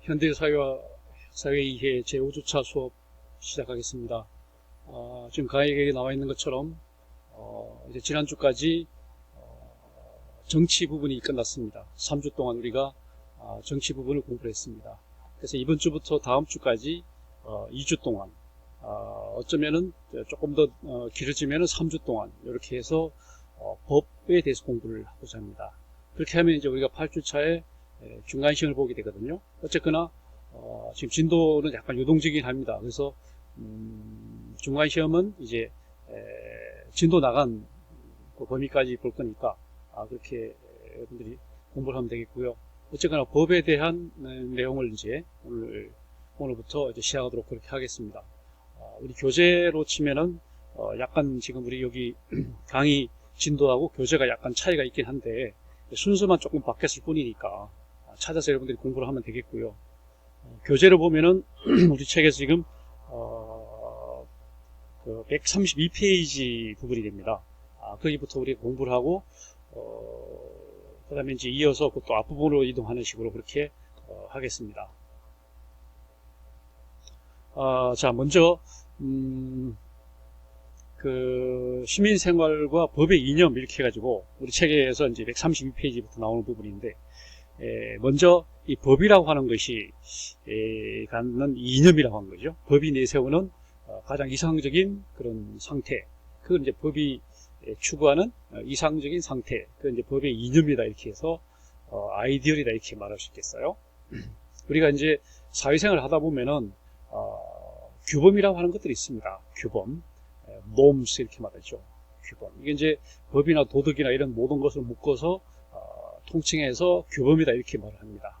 현대사회와 사회 이해 제5주차 수업 시작하겠습니다. 지금 강의에 나와 있는 것처럼 이제 지난주까지 정치 부분이 끝났습니다. 3주 동안 우리가 정치 부분을 공부를 했습니다. 그래서 이번 주부터 다음 주까지 2주 동안 어쩌면은 조금 더 길어지면은 3주 동안 이렇게 해서 법에 대해서 공부를 하고자 합니다. 그렇게 하면 이제 우리가 8주차에 중간 시험을 보게 되거든요. 어쨌거나 지금 진도는 약간 유동적이긴 합니다. 그래서 중간 시험은 이제 진도 나간 그 범위까지 볼 거니까 그렇게 여러분들이 공부를 하면 되겠고요. 어쨌거나 법에 대한 내용을 이제 오늘부터 이제 시작하도록 그렇게 하겠습니다. 우리 교재로 치면은 약간 지금 우리 여기 강의 진도하고 교재가 약간 차이가 있긴 한데 순서만 조금 바뀌었을 뿐이니까 찾아서 여러분들이 공부를 하면 되겠고요. 교재를 보면은 우리 책에서 지금 그 132페이지 부분이 됩니다. 거기부터 우리가 공부를 하고 그 다음에 이제 이어서 또 앞부분으로 이동하는 식으로 그렇게 하겠습니다. 자, 먼저 그 시민생활과 법의 이념 이렇게 해가지고 우리 책에서 이제 132페이지부터 나오는 부분인데 먼저 이 법이라고 하는 것이 갖는 이념이라고 하는 거죠. 법이 내세우는 가장 이상적인 그런 상태, 그건 이제 법이 추구하는 이상적인 상태, 그건 이제 법의 이념이다 이렇게 해서 아이디얼이다 이렇게 말할 수 있겠어요. 우리가 이제 사회생활을 하다 보면은 규범이라고 하는 것들이 있습니다. 규범, norms 이렇게 말하죠. 규범. 이게 이제 법이나 도덕이나 이런 모든 것을 묶어서 통칭해서 규범이다 이렇게 말을 합니다.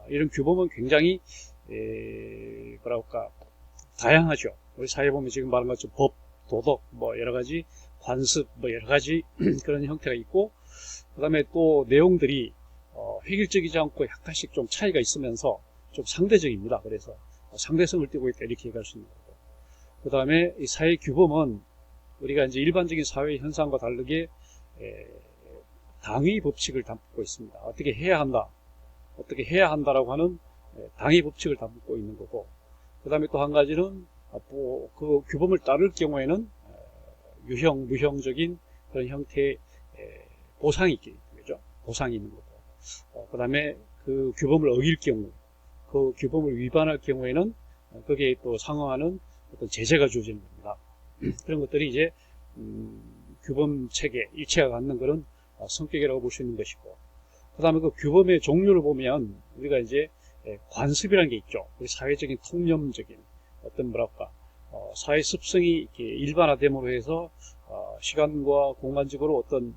이런 규범은 굉장히 뭐랄까 다양하죠. 우리 사회에 보면 지금 말한 것처럼 법, 도덕, 뭐 여러 가지 관습, 뭐 여러 가지 그런 형태가 있고, 그 다음에 또 내용들이 획일적이지 않고 약간씩 좀 차이가 있으면서 좀 상대적입니다. 그래서 상대성을 띠고 있다 이렇게 얘기할 수 있는 거고, 그 다음에 이 사회 규범은 우리가 이제 일반적인 사회 현상과 다르게 당위 법칙을 담고 있습니다. 어떻게 해야 한다, 어떻게 해야 한다라고 하는 당위 법칙을 담고 있는 거고, 그 다음에 또 한 가지는 그 규범을 따를 경우에는 유형, 무형적인 그런 형태의 보상이 있겠죠. 그죠? 보상이 있는 거고, 그 다음에 그 규범을 어길 경우, 그 규범을 위반할 경우에는 거기에 또 상응하는 어떤 제재가 주어지는 겁니다. 그런 것들이 이제 규범 체계, 일체가 갖는 그런 성격이라고 볼 수 있는 것이고, 그 다음에 그 규범의 종류를 보면 우리가 이제 관습이라는 게 있죠. 사회적인 통념적인 어떤 뭐랄까 사회 습성이 이렇게 일반화됨으로 해서 시간과 공간적으로 어떤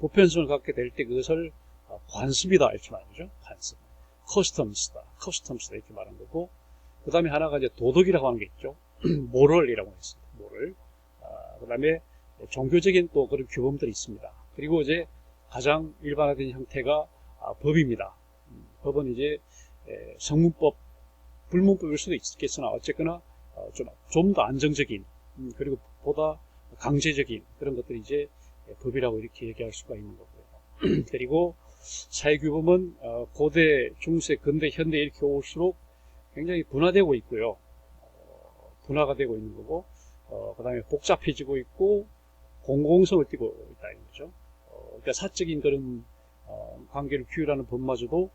보편성을 갖게 될 때 그것을 관습이다 이렇게 말하죠. 관습, 커스텀스다 이렇게 말하는 거고, 그 다음에 하나가 이제 도덕이라고 하는 게 있죠. 모럴이라고 했습니다. 모럴. 그 다음에 종교적인 또 그런 규범들이 있습니다. 그리고 이제 가장 일반화된 형태가 법입니다. 법은 이제 성문법, 불문법일 수도 있겠으나 어쨌거나 좀 더 안정적인, 그리고 보다 강제적인 그런 것들이 이제 법이라고 이렇게 얘기할 수가 있는 거고요. 그리고 사회규범은 고대, 중세, 근대, 현대 이렇게 올수록 굉장히 분화되고 있고요. 분화가 되고 있는 거고, 그 다음에 복잡해지고 있고 공공성을 띠고 있다는 거죠. 그러니까 사적인 그런 관계를 규율하는 법마저도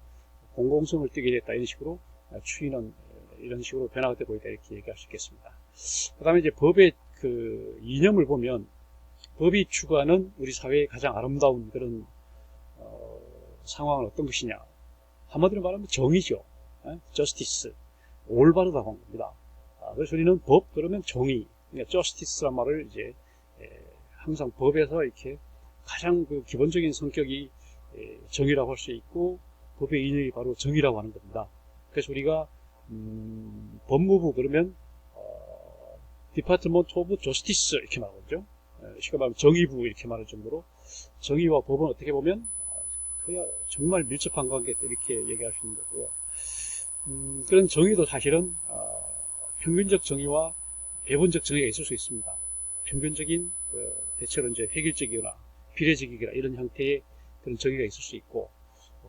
공공성을 띠게 됐다 이런 식으로 추인은 이런 식으로 변화가 되고 있다 이렇게 얘기할 수 있겠습니다. 그 다음에 이제 법의 그 이념을 보면 법이 추구하는 우리 사회의 가장 아름다운 그런 상황은 어떤 것이냐, 한마디로 말하면 정의죠. 저스티스, 올바르다고 한 겁니다. 그래서 우리는 법 그러면 정의, 그러니까 저스티스란 말을 이제 항상 법에서 이렇게 가장 그 기본적인 성격이 정의라고 할 수 있고, 법의 이념이 바로 정의라고 하는 겁니다. 그래서 우리가 법무부 그러면 디파트먼트 오브 저스티스 이렇게 말하죠. 쉽게 말하면 정의부 이렇게 말할 정도로 정의와 법은 어떻게 보면 정말 밀접한 관계다 이렇게 얘기할 수 있는 거고요. 그런 정의도 사실은 평균적 정의와 배분적 정의가 있을 수 있습니다. 평균적인 대체로 이제 획일적이거나 비례적이거나 이런 형태의 그런 정의가 있을 수 있고,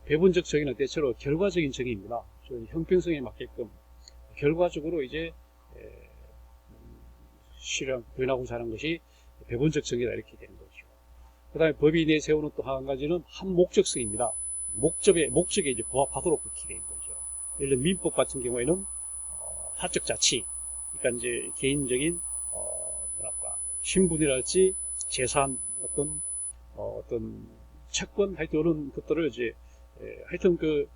배분적 정의는 대체로 결과적인 정의입니다. 형평성에 맞게끔 결과적으로 이제 실현 구현하고자 하는 것이 배분적 정의다 이렇게 되는 거죠. 그 다음에 법이 내세우는 또 한 가지는 한목적성입니다. 목적에 이제 부합하도록 그렇게 되는 거죠. 예를 들어 민법 같은 경우에는 사적 자치, 그러니까 이제 개인적인 뭐랄까 신분이랄지 재산 어떤 채권 하여튼 이런 것들을 이제 하여튼 그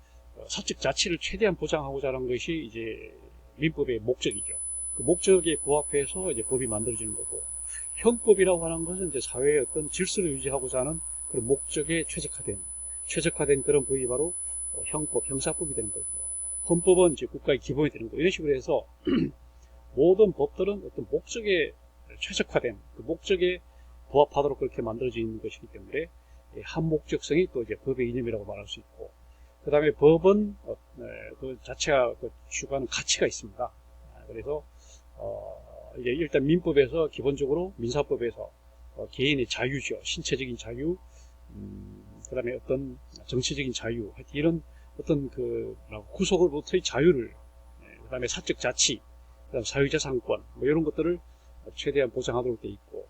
사적 자치를 최대한 보장하고자 하는 것이 이제 민법의 목적이죠. 그 목적에 부합해서 이제 법이 만들어지는 거고, 형법이라고 하는 것은 이제 사회의 어떤 질서를 유지하고자 하는 그런 목적에 최적화된 그런 법이 바로 형법, 형사법이 되는 거고, 헌법은 이제 국가의 기본이 되는 거. 이런 식으로 해서 모든 법들은 어떤 목적에 최적화된 그 목적에 부합하도록 그렇게 만들어진 것이기 때문에 한목적성이 또 이제 법의 이념이라고 말할 수 있고, 그 다음에 법은 그 자체가 추구하는 가치가 있습니다. 그래서 이제 일단 민법에서 기본적으로 민사법에서 개인의 자유죠, 신체적인 자유, 그 다음에 어떤 정치적인 자유, 이런 어떤 그 구속으로부터의 자유를, 그 다음에 사적 자치, 그 다음 사유재산권, 뭐 이런 것들을 최대한 보장하도록 되어 있고,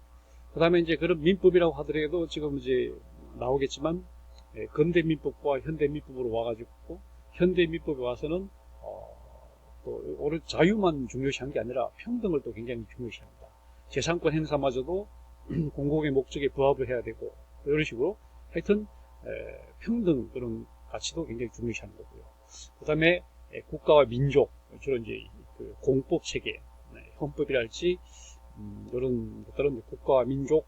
그 다음에 이제 그런 민법이라고 하더라도 지금 이제 나오겠지만 근대 민법과 현대 민법으로 와가지고 현대 민법에 와서는 또 오늘 자유만 중요시한 게 아니라 평등을 또 굉장히 중요시합니다. 재산권 행사마저도 공공의 목적에 부합을 해야 되고 이런 식으로 하여튼 평등 그런 가치도 굉장히 중요시하는 거고요. 그 다음에 국가와 민족, 주로 이제 그 공법 체계, 헌법이랄지 이런 것들은 국가와 민족의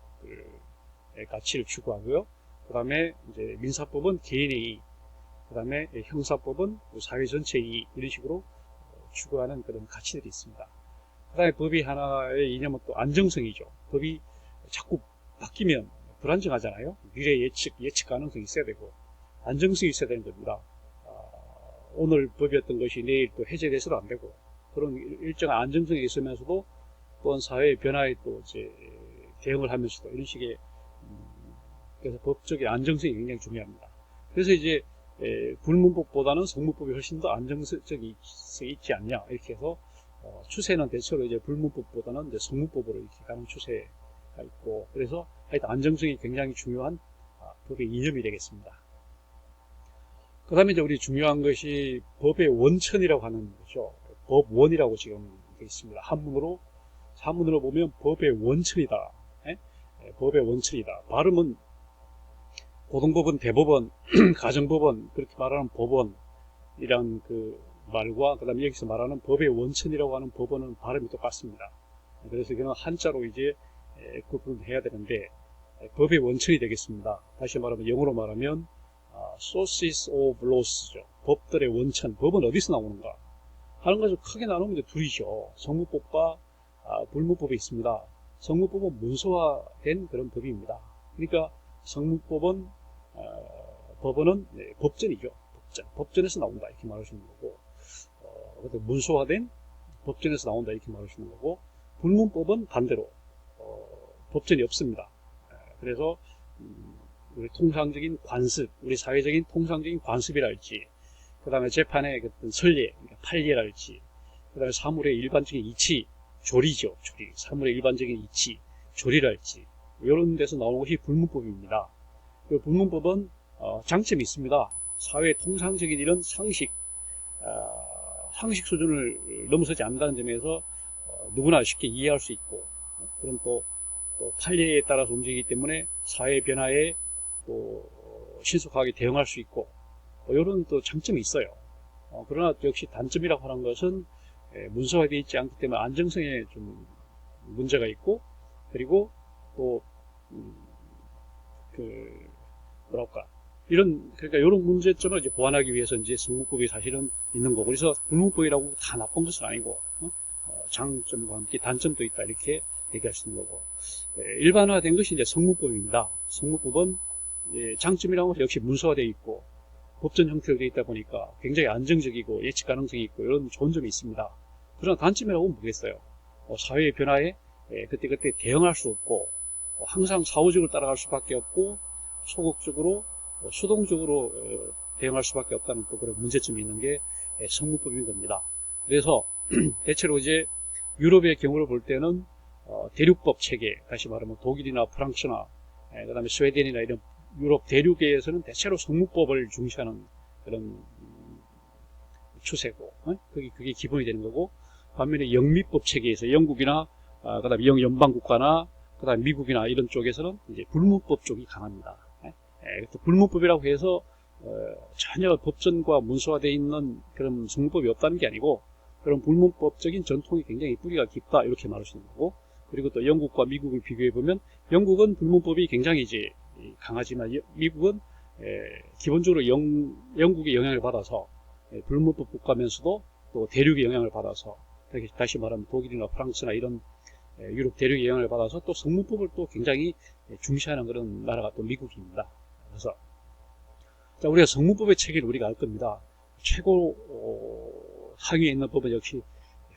가치를 추구하고요. 그 다음에 이제 민사법은 개인의 이익, 그 다음에 형사법은 사회 전체의 이익, 이런 식으로 추구하는 그런 가치들이 있습니다. 그 다음에 법이 하나의 이념은 또 안정성이죠. 법이 자꾸 바뀌면 불안정하잖아요. 미래 예측 가능성이 있어야 되고 안정성이 있어야 되는 겁니다. 오늘 법이었던 것이 내일 또 해제돼서도 안 되고, 그런 일정한 안정성이 있으면서도 또한 사회의 변화에 또 이제 대응을 하면서도 이런 식의 그래서 법적인 안정성이 굉장히 중요합니다. 그래서 이제 불문법보다는 성문법이 훨씬 더 안정성이 있지 않냐 이렇게 해서 추세는 대체로 이제 불문법보다는 이제 성문법으로 이렇게 가는 추세가 있고, 그래서 하여튼 안정성이 굉장히 중요한 법의 이념이 되겠습니다. 그 다음에 이제 우리 중요한 것이 법의 원천이라고 하는 거죠. 법원이라고 지금 되어 있습니다. 한문으로 보면 법의 원천이다. 법의 원천이다. 발음은 고등법원, 대법원, 가정법원, 그렇게 말하는 법원이란 그 말과 그 다음에 여기서 말하는 법의 원천이라고 하는 법원은 발음이 똑같습니다. 그래서 이거는 한자로 이제 구분해야 되는데 법의 원천이 되겠습니다. 다시 말하면 영어로 말하면 sources of laws죠. 법들의 원천, 법은 어디서 나오는가 하는 것을 크게 나누면 이제 둘이죠. 성문법과 불문법이 있습니다. 성문법은 문서화된 그런 법입니다. 그러니까 성문법은 법원은 법전이죠. 법전에서 나온다 이렇게 말하시는 거고, 문서화된 법전에서 나온다 이렇게 말하시는 거고, 불문법은 반대로 법전이 없습니다. 그래서 우리 통상적인 관습, 우리 사회적인 통상적인 관습이랄지, 그 다음에 재판의 어떤 선례, 그러니까 판례랄지, 그 다음에 사물의 일반적인 이치, 조리죠. 조리. 사물의 일반적인 이치, 조리랄지, 이런 데서 나오는 것이 불문법입니다. 그 불문법은 장점이 있습니다. 사회 통상적인 이런 상식 수준을 넘어서지 않는다는 점에서 누구나 쉽게 이해할 수 있고, 그런 또 판례에 따라서 움직이기 때문에 사회 변화에 또 신속하게 대응할 수 있고, 이런 또 장점이 있어요. 그러나 역시 단점이라고 하는 것은 문서화되어 있지 않기 때문에 안정성에 좀 문제가 있고, 그리고 또 그러니까 이런 문제점을 이제 보완하기 위해서 이제 성문법이 사실은 있는 거고, 그래서 불문법이라고 다 나쁜 것은 아니고 장점과 함께 단점도 있다 이렇게 얘기할 수 있는 거고, 일반화된 것이 이제 성문법입니다. 성문법은 장점이라는 것은 역시 문서화되어 있고 법전 형태로 되어 있다 보니까 굉장히 안정적이고 예측 가능성이 있고 이런 좋은 점이 있습니다. 그러나 단점이라고 하면 뭐겠어요? 사회의 변화에 그때그때 대응할 수 없고, 항상 사후적으로 따라갈 수밖에 없고, 소극적으로 수동적으로 대응할 수밖에 없다는 또 그런 문제점이 있는 게 성문법인 겁니다. 그래서 대체로 이제 유럽의 경우를 볼 때는 대륙법 체계, 다시 말하면 독일이나 프랑스나 그다음에 스웨덴이나 이런 유럽 대륙에서는 대체로 성문법을 중시하는 그런 추세고, 그게 기본이 되는 거고, 반면에 영미법 체계에서 영국이나 그다음에 영연방국가나 그다음에 미국이나 이런 쪽에서는 이제 불문법 쪽이 강합니다. 불문법이라고 해서 전혀 법전과 문서화되어 있는 그런 성문법이 없다는 게 아니고, 그런 불문법적인 전통이 굉장히 뿌리가 깊다 이렇게 말할 수 있는 거고, 그리고 또 영국과 미국을 비교해 보면 영국은 불문법이 굉장히 이제 강하지만 미국은 기본적으로 영국의 영향을 받아서 불문법 국가면서도 또 대륙의 영향을 받아서, 다시 말하면 독일이나 프랑스나 이런 유럽 대륙의 영향을 받아서 또 성문법을 또 굉장히 중시하는 그런 나라가 또 미국입니다. 그래서 자, 우리가 성문법의 체계를 우리가 알 겁니다. 최고 상위에 있는 법은 역시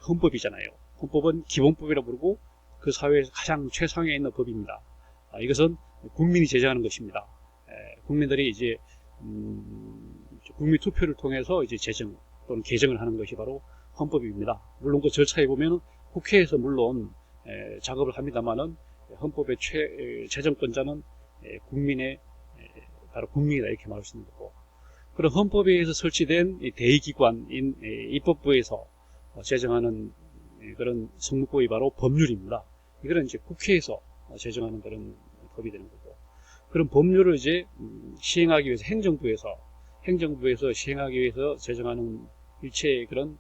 헌법이잖아요. 헌법은 기본법이라고 부르고 그 사회에서 가장 최상위에 있는 법입니다. 이것은 국민이 제정하는 것입니다. 국민들이 이제 국민 투표를 통해서 이제 제정 또는 개정을 하는 것이 바로 헌법입니다. 물론 그 절차에 보면 국회에서 물론 작업을 합니다만은 헌법의 제정권자는 바로 국민이다 이렇게 말할 수 있는 거고, 그런 헌법에 의해서 설치된 대의기관인 입법부에서 제정하는 그런 성문법이 바로 법률입니다. 이거는 이제 국회에서 제정하는 그런 법이 되는 거고, 그런 법률을 이제 시행하기 위해서 행정부에서 시행하기 위해서 제정하는 일체의 그런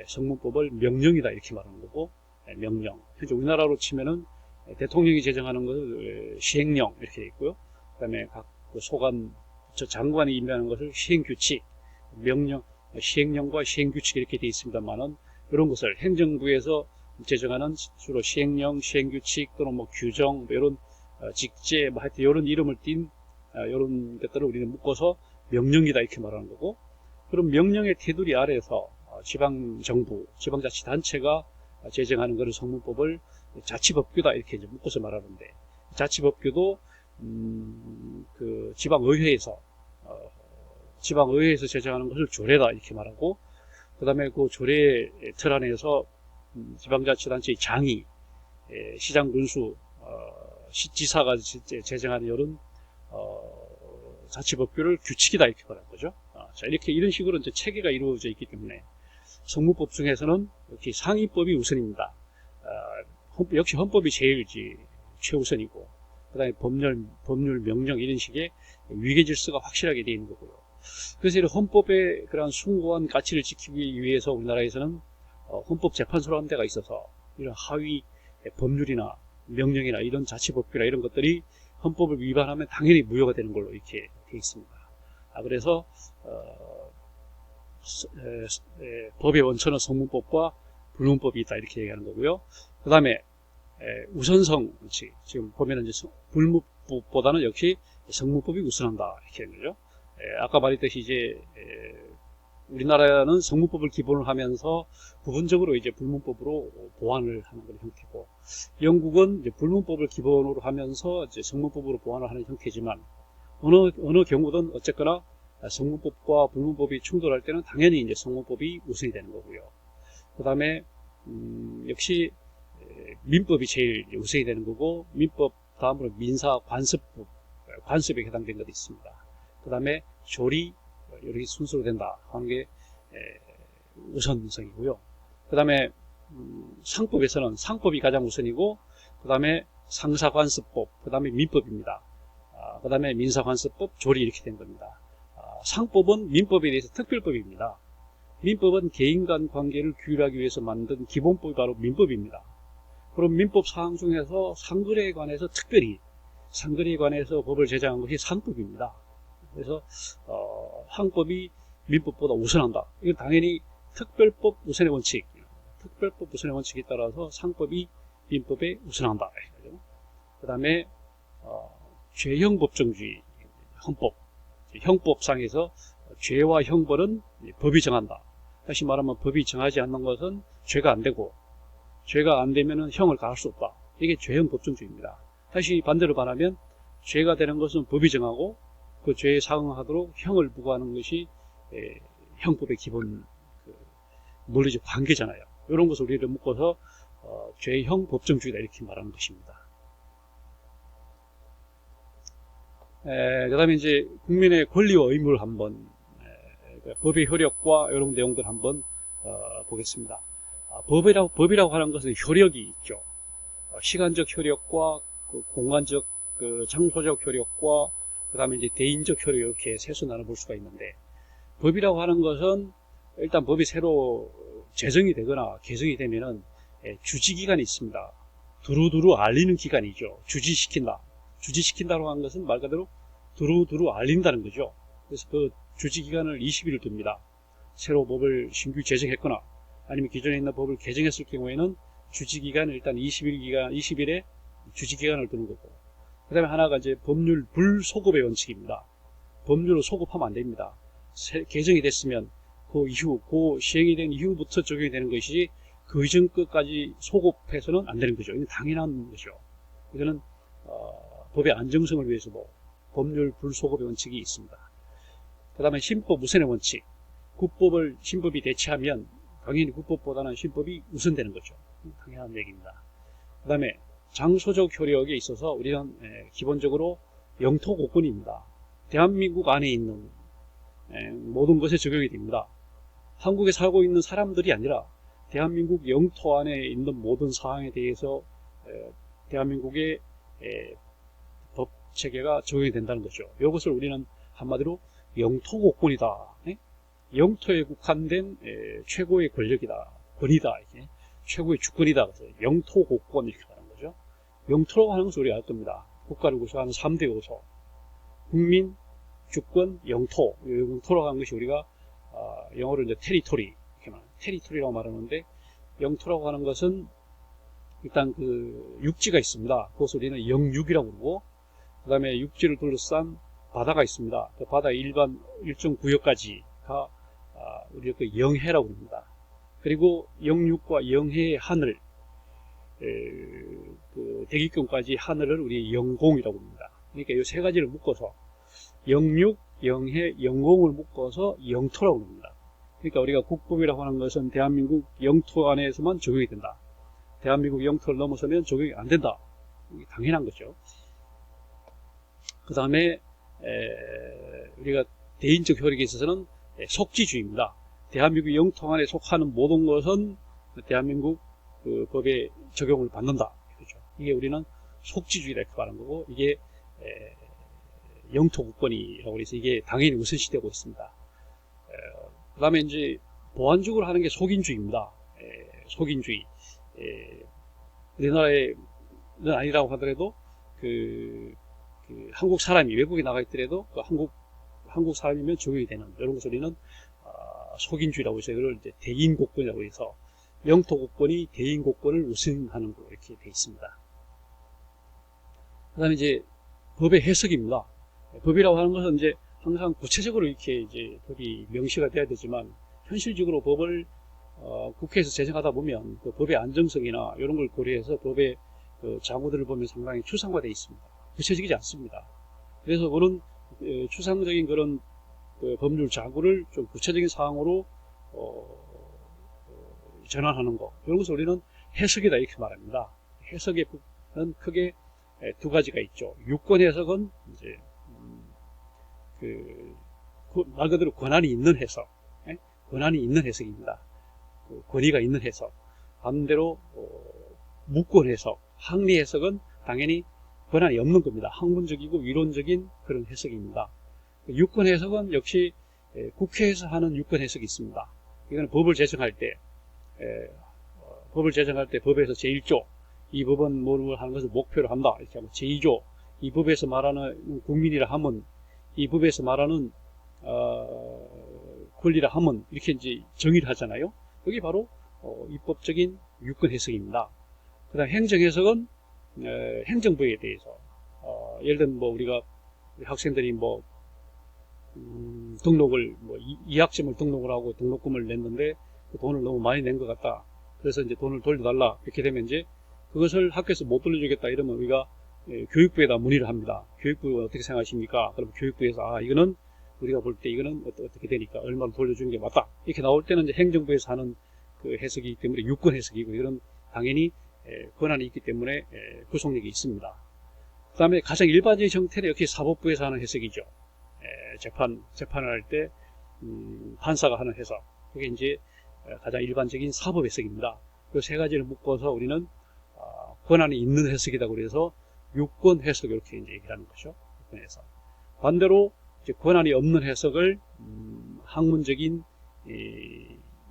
성문법을 명령이다 이렇게 말하는 거고, 명령. 현재 우리나라로 치면은 대통령이 제정하는 것을 시행령 이렇게 되어 있고요. 그다음에 각 소관 장관이 임명하는 것을 시행규칙, 명령, 시행령과 시행규칙 이렇게 되어 있습니다만은, 이런 것을 행정부에서 제정하는 주로 시행령, 시행규칙 또는 뭐 규정, 이런 직제, 하여튼 이런 이름을 띤 이런 것들을 우리는 묶어서 명령이다 이렇게 말하는 거고, 그런 명령의 테두리 아래에서 지방정부, 지방자치단체가 제정하는 그런 성문법을 자치법규다 이렇게 이제 묶어서 말하는데, 자치법규도 그 지방의회에서 제정하는 것을 조례다 이렇게 말하고, 그 다음에 그 조례 틀 안에서 지방자치단체의 장이, 시장 군수, 지사가 제정하는 이런 자치법규를 규칙이다 이렇게 말하는 거죠. 자, 이런 식으로 이제 체계가 이루어져 있기 때문에 성문법 중에서는 역시 상위법이 우선입니다. 역시 헌법이 제일 최우선이고, 그 다음에 법률, 명령 이런 식의 위계 질서가 확실하게 되어 있는 거고요. 그래서 이런 헌법의 그러한 숭고한 가치를 지키기 위해서 우리나라에서는 헌법재판소라는 데가 있어서 이런 하위 법률이나 명령이나 이런 자치법규나 이런 것들이 헌법을 위반하면 당연히 무효가 되는 걸로 이렇게 되어 있습니다. 그래서 법의 원천은 성문법과 불문법이 있다 이렇게 얘기하는 거고요. 그 다음에 우선성, 지금 보면은 이제 불문법보다는 역시 성문법이 우선한다 이렇게 하는 거죠. 아까 말했듯이 이제 우리나라는 성문법을 기본으로 하면서 부분적으로 이제 불문법으로 보완을 하는 그런 형태고, 영국은 이제 불문법을 기본으로 하면서 이제 성문법으로 보완을 하는 형태지만, 어느 경우든 어쨌거나 성문법과 불문법이 충돌할 때는 당연히 이제 성문법이 우선이 되는 거고요. 그 다음에 역시 민법이 제일 우선이 되는 거고, 민법 다음으로 민사관습법, 관습에 해당된 것이 있습니다. 그 다음에 조리, 이렇게 순서로 된다 하는 게 우선성이고요. 그 다음에 상법에서는 상법이 가장 우선이고, 그 다음에 상사관습법, 그 다음에 민법입니다. 그 다음에 민사관습법, 조리 이렇게 된 겁니다. 상법은 민법에 대해서 특별법입니다. 민법은 개인 간 관계를 규율하기 위해서 만든 기본법이 바로 민법입니다. 그럼 민법 사항 중에서 상거래에 관해서 특별히 상거래에 관해서 법을 제정한 것이 상법입니다. 그래서 상법이 민법보다 우선한다. 이건 당연히 특별법 우선의 원칙, 특별법 우선의 원칙에 따라서 상법이 민법에 우선한다. 그 다음에 죄형 법정주의, 헌법, 형법상에서 죄와 형벌은 법이 정한다. 다시 말하면 법이 정하지 않는 것은 죄가 안 되고, 죄가 안 되면 형을 가할 수 없다. 이게 죄형 법정주의입니다. 다시 반대로 말하면 죄가 되는 것은 법이 정하고, 그 죄에 상응하도록 형을 부과하는 것이 형법의 기본 논리적 관계잖아요. 이런 것을 우리를 묶어서 죄형 법정주의다 이렇게 말하는 것입니다. 그 다음에 이제 국민의 권리와 의무를 한번 법의 효력과 이런 내용들 한번 보겠습니다. 법이라고 하는 것은 효력이 있죠. 시간적 효력과 공간적 장소적 효력과 그 다음에 이제 대인적 효력 이렇게 세수 나눠볼 수가 있는데, 법이라고 하는 것은 일단 법이 새로 제정이 되거나 개정이 되면은 주지기간이 있습니다. 두루두루 알리는 기간이죠. 주지시킨다고 하는 것은 말 그대로 두루두루 알린다는 거죠. 그래서 그 주지기간을 20일을 둡니다. 새로 법을 신규 제정했거나 아니면 기존에 있는 법을 개정했을 경우에는 주지기간을 일단 20일에 주지기간을 두는 거고, 그 다음에 하나가 이제 법률 불소급의 원칙입니다. 법률을 소급하면 안 됩니다. 개정이 됐으면 그 이후, 그 시행이 된 이후부터 적용이 되는 것이지 그 이전 끝까지 소급해서는 안 되는 거죠. 이건 당연한 거죠. 이거는 법의 안정성을 위해서 법률 불소급의 원칙이 있습니다. 그 다음에 신법 우선의 원칙. 신법이 대체하면 당연히 국법보다는 신법이 우선되는 거죠. 당연한 얘기입니다. 그 다음에 장소적 효력에 있어서 우리는 기본적으로 영토고권입니다. 대한민국 안에 있는 모든 것에 적용이 됩니다. 한국에 살고 있는 사람들이 아니라 대한민국 영토 안에 있는 모든 사항에 대해서 대한민국의 법 체계가 적용이 된다는 거죠. 이것을 우리는 한마디로 영토고권이다. 영토에 국한된 최고의 권력이다. 권이다. 이렇게. 최고의 주권이다. 그래서 영토고권 이렇게 말하는 거죠. 영토라고 하는 것을 우리가 알 겁니다. 국가를 구성하는 3대 요소. 국민, 주권, 영토. 영토라고 하는 것이 우리가 영어로 이제 테리토리 이렇게 말하는 테리토리라고 말하는데, 영토라고 하는 것은 일단 그 육지가 있습니다. 그것을 우리는 영육이라고 부르고, 그 다음에 육지를 둘러싼 바다가 있습니다. 그 바다 일정 구역까지가 우리가 그 영해라고 부릅니다. 그리고 영육과 영해의 하늘, 그 대기권까지 하늘을 우리 영공이라고 부릅니다. 그러니까 이 세 가지를 묶어서 영육, 영해, 영공을 묶어서 영토라고 부릅니다. 그러니까 우리가 국법이라고 하는 것은 대한민국 영토 안에서만 적용이 된다. 대한민국 영토를 넘어서면 적용이 안 된다. 이게 당연한 거죠. 그 다음에 우리가 대인적 효력에 있어서는 속지주의입니다. 대한민국 영토 안에 속하는 모든 것은 대한민국 그 법에 적용을 받는다. 그렇죠. 이게 우리는 속지주의다 이렇게 말하는 거고, 이게 영토국권이라고 해서 이게 당연히 우선시되고 있습니다. 그 다음에 이제 보완적으로 하는 게 속인주의입니다. 속인주의. 우리나라에는 아니라고 하더라도 그 한국 사람이 외국에 나가 있더라도 그 한국 사람이면 적용이 되는 이런 것을 우리는 속인주의라고 해서 이걸 이제 대인국권이라고 해서 영토국권이 대인국권을 우선하는 거 이렇게 되어 있습니다. 그 다음에 이제 법의 해석입니다. 법이라고 하는 것은 이제 항상 구체적으로 이렇게 이제 법이 명시가 돼야 되지만, 현실적으로 법을 국회에서 제정하다 보면 그 법의 안정성이나 이런 걸 고려해서 법의 그 자구들을 보면 상당히 추상화되어 있습니다. 구체적이지 않습니다. 그래서 그런 추상적인 그런 그 법률 자구를 좀 구체적인 사항으로 전환하는 것, 이런 것을 우리는 해석이다 이렇게 말합니다. 해석에는 크게 두 가지가 있죠. 유권 해석은 이제 말 그대로 권한이 있는 해석, 권한이 있는 해석입니다. 권위가 있는 해석. 반대로 무권 해석, 항리 해석은 당연히 권한이 없는 겁니다. 학문적이고 위론적인 그런 해석입니다. 유권 해석은 역시 국회에서 하는 유권 해석이 있습니다. 이건 법을 제정할 때 법에서 제1조 이 법은 뭘 하는 것을 목표로 한다 이렇게 하고, 제2조 이 법에서 말하는 국민이라 함은, 이 법에서 말하는 권리라 함은, 이렇게 이제 정의를 하잖아요. 여기 바로 입법적인 유권 해석입니다. 그 다음 행정 해석은 행정부에 대해서 예를 들면 우리가 학생들이 등록을 2학점을 등록을 하고 등록금을 냈는데 그 돈을 너무 많이 낸 것 같다. 그래서 이제 돈을 돌려달라 이렇게 되면 이제 그것을 학교에서 못 돌려주겠다 이러면 우리가 교육부에다 문의를 합니다. 교육부 어떻게 생각하십니까? 그럼 교육부에서 이거는 우리가 볼 때 이거는 어떻게 되니까 얼마로 돌려주는 게 맞다. 이렇게 나올 때는 이제 행정부에서 하는 그 해석이기 때문에 유권 해석이고, 이건 당연히 권한이 있기 때문에 구속력이 있습니다. 그 다음에 가장 일반적인 형태는 역시 사법부에서 하는 해석이죠. 재판을 할 때 판사가 하는 해석, 그게 이제 가장 일반적인 사법 해석입니다. 이 세 가지를 묶어서 우리는 권한이 있는 해석이라고 그래서 유권 해석, 이렇게 이제 얘기하는 거죠. 유권 해석. 반대로 이제 권한이 없는 해석을 학문적인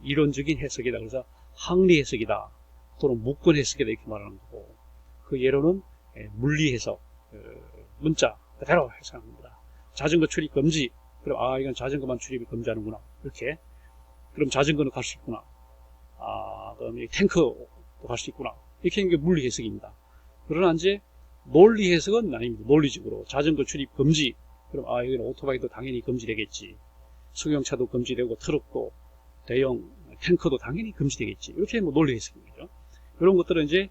이론적인 해석이다, 그래서 학리 해석이다 또는 무권 해석이다 이렇게 말하는 거고, 그 예로는 물리 해석, 문자 그대로 해석합니다. 자전거 출입 금지, 그럼 이건 자전거만 출입을 금지하는구나, 이렇게. 그럼 자전거는 갈 수 있구나, 그럼 탱크도 갈 수 있구나, 이렇게 하는 게 물리 해석입니다. 그러나 이제 논리 해석은 아닙니다. 논리적으로 자전거 출입 금지, 그럼 이건 오토바이도 당연히 금지되겠지, 승용차도 금지되고 트럭도 대형 탱커도 당연히 금지되겠지, 이렇게 논리 해석인 거죠. 이런 것들은 이제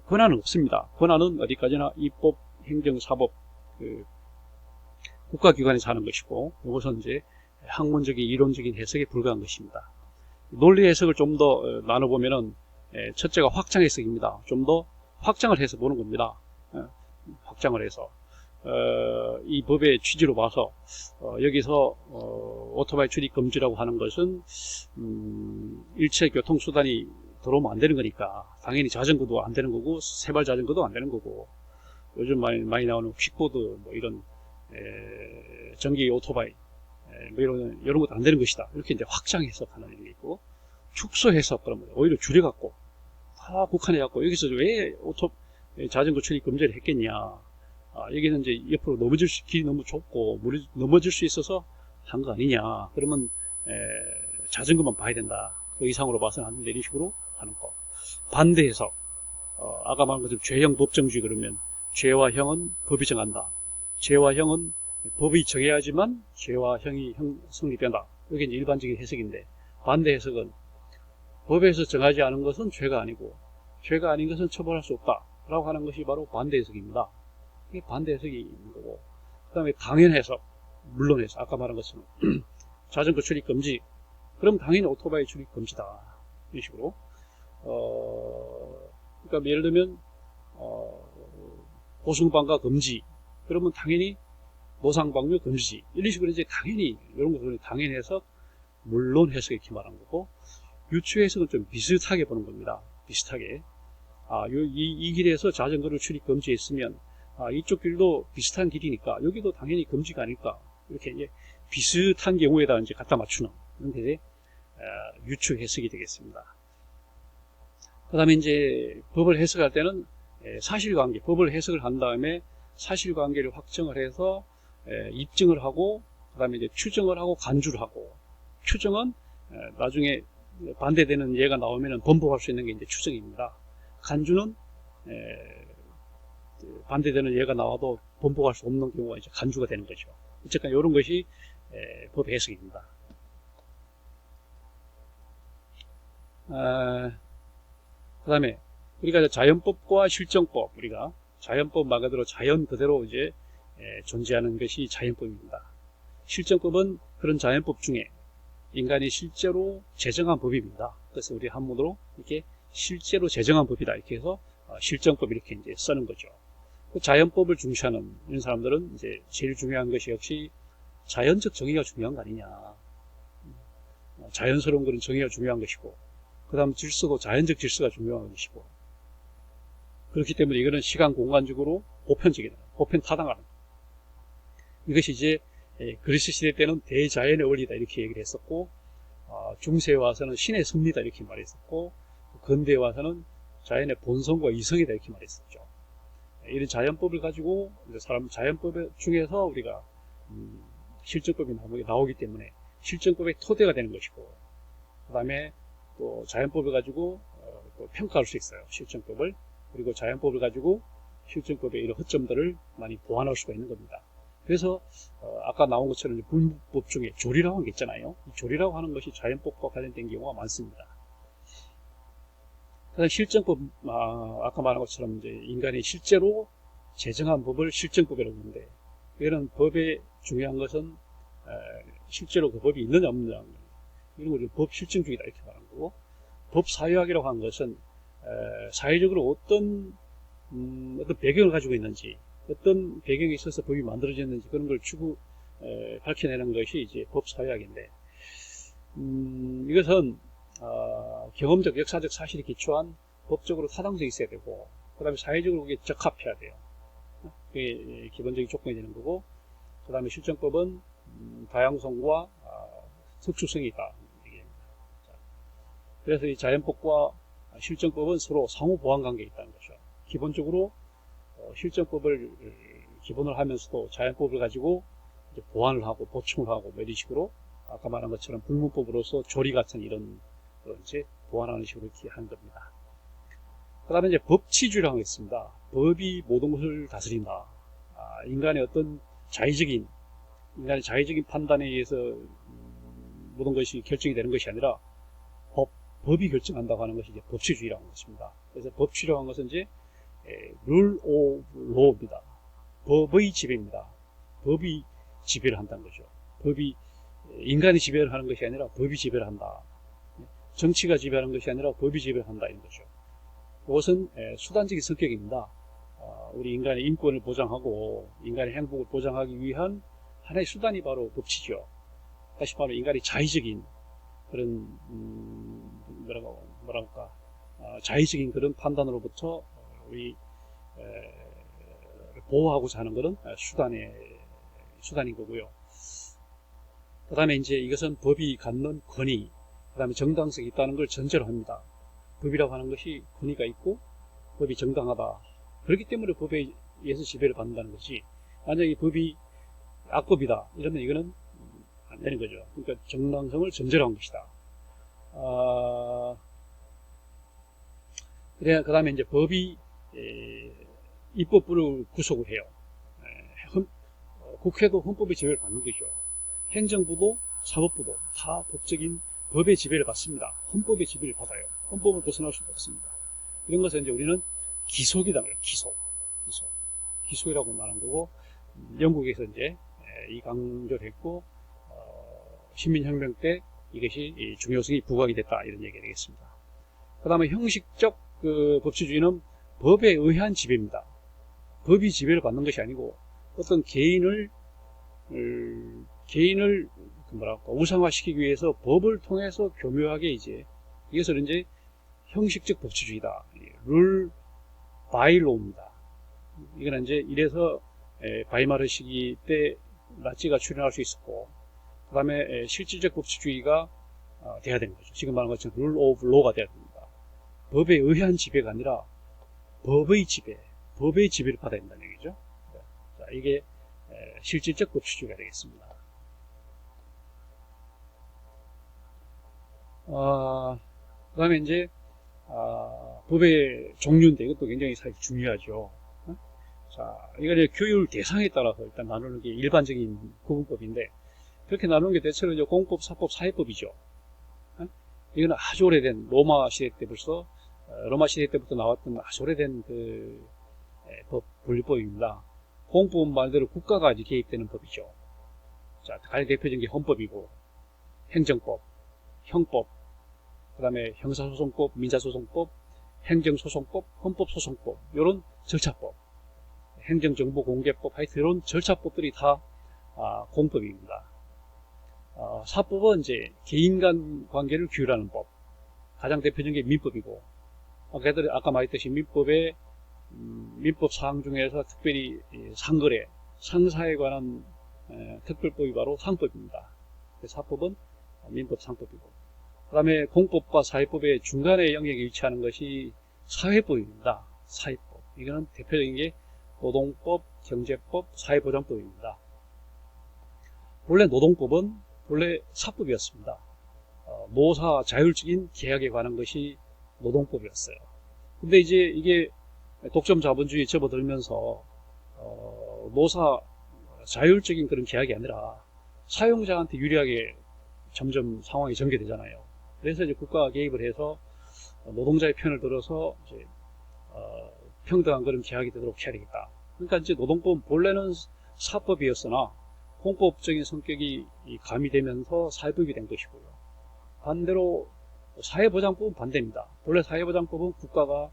권한은 없습니다. 권한은 어디까지나 입법, 행정, 사법, 국가기관에서 하는 것이고, 이것은 이제 학문적인 이론적인 해석에 불과한 것입니다. 논리 해석을 좀 더 나눠보면은 첫째가 확장 해석입니다. 좀 더 확장을 해서 보는 겁니다. 확장을 해서 이 법의 취지로 봐서 여기서 오토바이 출입 금지라고 하는 것은 일체 교통수단이 들어오면 안 되는 거니까 당연히 자전거도 안 되는 거고, 세발 자전거도 안 되는 거고, 요즘 많이 나오는 퀵보드, 뭐 이런 전기 오토바이, 뭐 이런 것도 안 되는 것이다, 이렇게 이제 확장 해석하는 게 있고, 축소 해석, 그러면 오히려 줄여갖고 다 국한해갖고 여기서 왜 자전거 출입 금지를 했겠냐, 여기는 이제 옆으로 길이 너무 좁고 물이 넘어질 수 있어서 한 거 아니냐, 그러면 자전거만 봐야 된다, 그 이상으로 봐서는 안 된다, 이런 식으로 하는 거. 반대 해석, 아까 말한 것처럼 죄형 법정주의, 그러면 죄와 형은 법이 정한다, 죄와 형은 법이 정해야지만 죄와 형이 성립된다, 이게 이제 일반적인 해석인데, 반대 해석은 법에서 정하지 않은 것은 죄가 아니고 죄가 아닌 것은 처벌할 수 없다 라고 하는 것이 바로 반대 해석입니다. 이게 반대 해석이 있는 거고, 그 다음에 당연 해석, 물론 해석, 아까 말한 것처럼 자전거 출입 금지, 그럼 당연히 오토바이 출입 금지다, 이런 식으로. 그러니까 예를 들면 보승방가 금지, 그러면 당연히 노상방뇨 금지, 이런 식으로 이제 당연히 이런 것들은 당연 해석, 물론 해석 이렇게 말하는 거고, 유추 해석은 좀 비슷하게 보는 겁니다. 비슷하게. 이 길에서 자전거를 출입 금지했으면 이쪽 길도 비슷한 길이니까 여기도 당연히 금지가 아닐까, 이렇게 이제 비슷한 경우에다 이제 갖다 맞추는 그런 게 유추 해석이 되겠습니다. 그 다음에 이제 법을 해석할 때는 사실관계, 법을 해석을 한 다음에 사실관계를 확정을 해서 입증을 하고, 그 다음에 이제 추정을 하고 간주를 하고, 추정은 나중에 반대되는 예가 나오면 번복할 수 있는 게 이제 추정입니다. 간주는 반대되는 예가 나와도 번복할 수 없는 경우가 이제 간주가 되는 거죠. 어쨌든 이런 것이 법 해석입니다. 그 다음에 우리가 자연법과 실정법, 우리가 자연법 말 그대로 자연 그대로 이제 존재하는 것이 자연법입니다. 실정법은 그런 자연법 중에 인간이 실제로 제정한 법입니다. 그래서 우리 한문으로 이렇게 실제로 제정한 법이다, 이렇게 해서 실정법 이렇게 이제 쓰는 거죠. 그 자연법을 중시하는 이런 사람들은 이제 제일 중요한 것이 역시 자연적 정의가 중요한 거 아니냐. 자연스러운 것은 정의가 중요한 것이고, 그 다음 질서도 자연적 질서가 중요한 것이고, 그렇기 때문에 이거는 시간 공간적으로 보편적이다, 보편 타당하다. 이것이 이제 그리스 시대 때는 대자연의 원리다 이렇게 얘기를 했었고, 중세에 와서는 신의 섭리다 이렇게 말했었고, 근대에 와서는 자연의 본성과 이성이다 이렇게 말했었죠. 이런 자연법을 가지고 자연법 중에서 우리가 실정법이 나오기 때문에 실정법의 토대가 되는 것이고, 그 다음에 또 자연법을 가지고 또 평가할 수 있어요, 실정법을. 그리고 자연법을 가지고 실정법의 이런 허점들을 많이 보완할 수가 있는 겁니다. 그래서 아까 나온 것처럼 분법 중에 조리라고 하는 게 있잖아요. 이 조리라고 하는 것이 자연법과 관련된 경우가 많습니다. 그다음 실정법, 아까 말한 것처럼 이제 인간이 실제로 제정한 법을 실정법이라고 하는데, 이거는 법의 중요한 것은 실제로 그 법이 있느냐 없느냐, 이런 걸 법 실정주의다 이렇게 말하는 거고, 법 사회학이라고 하는 것은 사회적으로 어떤 배경을 가지고 있는지, 어떤 배경에 있어서 법이 만들어졌는지 그런 걸 밝혀내는 것이 이제 법 사회학인데, 이것은 경험적 역사적 사실에 기초한 법적으로 타당성이 있어야 되고, 그 다음에 사회적으로 그게 적합해야 돼요. 그게 기본적인 조건이 되는 거고, 그 다음에 실정법은 다양성과 특수성이 있다. 그래서 이 자연법과 실정법은 서로 상호 보완 관계에 있다는 거죠. 기본적으로 실정법을 기본으로 하면서도 자연법을 가지고 이제 보완을 하고 보충을 하고 이런 식으로 아까 말한 것처럼 불문법으로서 조리 같은 이런 이제 보완하는 식으로 이렇게 하는 겁니다. 그 다음에 이제 법치주의라는 게 있습니다. 법이 모든 것을 다스린다. 인간의 어떤 인간의 자의적인 판단에 의해서 모든 것이 결정이 되는 것이 아니라 법이 결정한다고 하는 것이 이제 법치주의라고 하는 것입니다. 그래서 법치주의라고 하는 것은 이제 rule of law입니다. 법의 지배입니다. 법이 지배를 한다는 거죠. 법이 인간이 지배를 하는 것이 아니라 법이 지배를 한다. 정치가 지배하는 것이 아니라 법이 지배를 한다 이런 거죠. 이것은 수단적인 성격입니다. 우리 인간의 인권을 보장하고 인간의 행복을 보장하기 위한 하나의 수단이 바로 법치죠. 다시 말하면 인간의 자의적인 그런 뭐랄까 자의적인 그런 판단으로부터 우리 보호하고자 하는 것은 수단인 거고요. 그 다음에 이제 이것은 법이 갖는 권위, 그 다음에 정당성이 있다는 걸 전제로 합니다. 법이라고 하는 것이 권위가 있고 법이 정당하다. 그렇기 때문에 법에 의해서 지배를 받는다는 것이, 만약에 법이 악법이다 이러면 이거는 안 되는 거죠. 그러니까 정당성을 전제로 한 것이다. 그래, 그 다음에 이제 법이 입법부를 구속을 해요. 국회도 헌법의 지배를 받는 거죠. 행정부도 사법부도 다 법적인 법의 지배를 받습니다. 헌법의 지배를 받아요. 헌법을 벗어날 수가 없습니다. 이런 것을 이제 우리는 기속이다 말이에요. 기속이라고 말한 거고, 영국에서 이제 이 강조를 했고, 신민혁명 때 이것이 중요성이 부각이 됐다 이런 얘기가 되겠습니다. 그 다음에 형식적 법치주의는 법에 의한 지배입니다. 법이 지배를 받는 것이 아니고 어떤 개인을 우상화시키기 위해서 법을 통해서 교묘하게 이것을 이제 형식적 법치주의다. 룰 바이 로우입니다. 이거는 이제 이래서 바이마르 시기 때 나치가 출현할 수 있었고, 그 다음에 실질적 법치주의가 돼야 되는 거죠. 지금 말한 것처럼 룰 오브 로가 돼야 됩니다. 법에 의한 지배가 아니라 법의 지배를 받아야 된다는 얘기죠. 자, 이게 실질적 법치주의가 되겠습니다. 그 다음에 이제 법의 종류인데 이것도 굉장히 사실 중요하죠. 자, 이건 교율 대상에 따라서 일단 나누는 게 일반적인 구분법인데, 그렇게 나누는 게 대체로 이제 공법, 사법, 사회법이죠. 이건 아주 오래된 로마 시대 때부터 나왔던 아주 오래된 법 분류법입니다. 공법은 말대로 국가가 이제 개입되는 법이죠. 자, 가장 대표적인 게 헌법이고, 행정법, 형법, 그 다음에 형사소송법, 민사소송법, 행정소송법, 헌법소송법, 이런 절차법, 행정정보공개법, 하여튼 이런 절차법들이 다 공법입니다. 사법은 이제 개인 간 관계를 규율하는 법, 가장 대표적인 게 민법이고, 아까 말했듯이 민법 사항 중에서 특별히 상거래, 상사에 관한 특별법이 바로 상법입니다. 사법은 민법 상법이고, 그 다음에 공법과 사회법의 중간에 영역에 위치하는 것이 사회법입니다. 사회법. 이거는 대표적인 게 노동법, 경제법, 사회보장법입니다. 원래 노동법은 원래 사법이었습니다. 노사 자율적인 계약에 관한 것이 노동법이었어요. 근데 이제 이게 독점 자본주의에 접어들면서 노사 자율적인 그런 계약이 아니라 사용자한테 유리하게 점점 상황이 전개되잖아요. 그래서 이제 국가가 개입을 해서 노동자의 편을 들어서 이제 평등한 그런 계약이 되도록 해야 되겠다. 그러니까 이제 노동법은 본래는 사법이었으나 공법적인 성격이 가미되면서 사회법이 된 것이고요. 반대로 사회보장법은 반대입니다. 본래 사회보장법은 국가가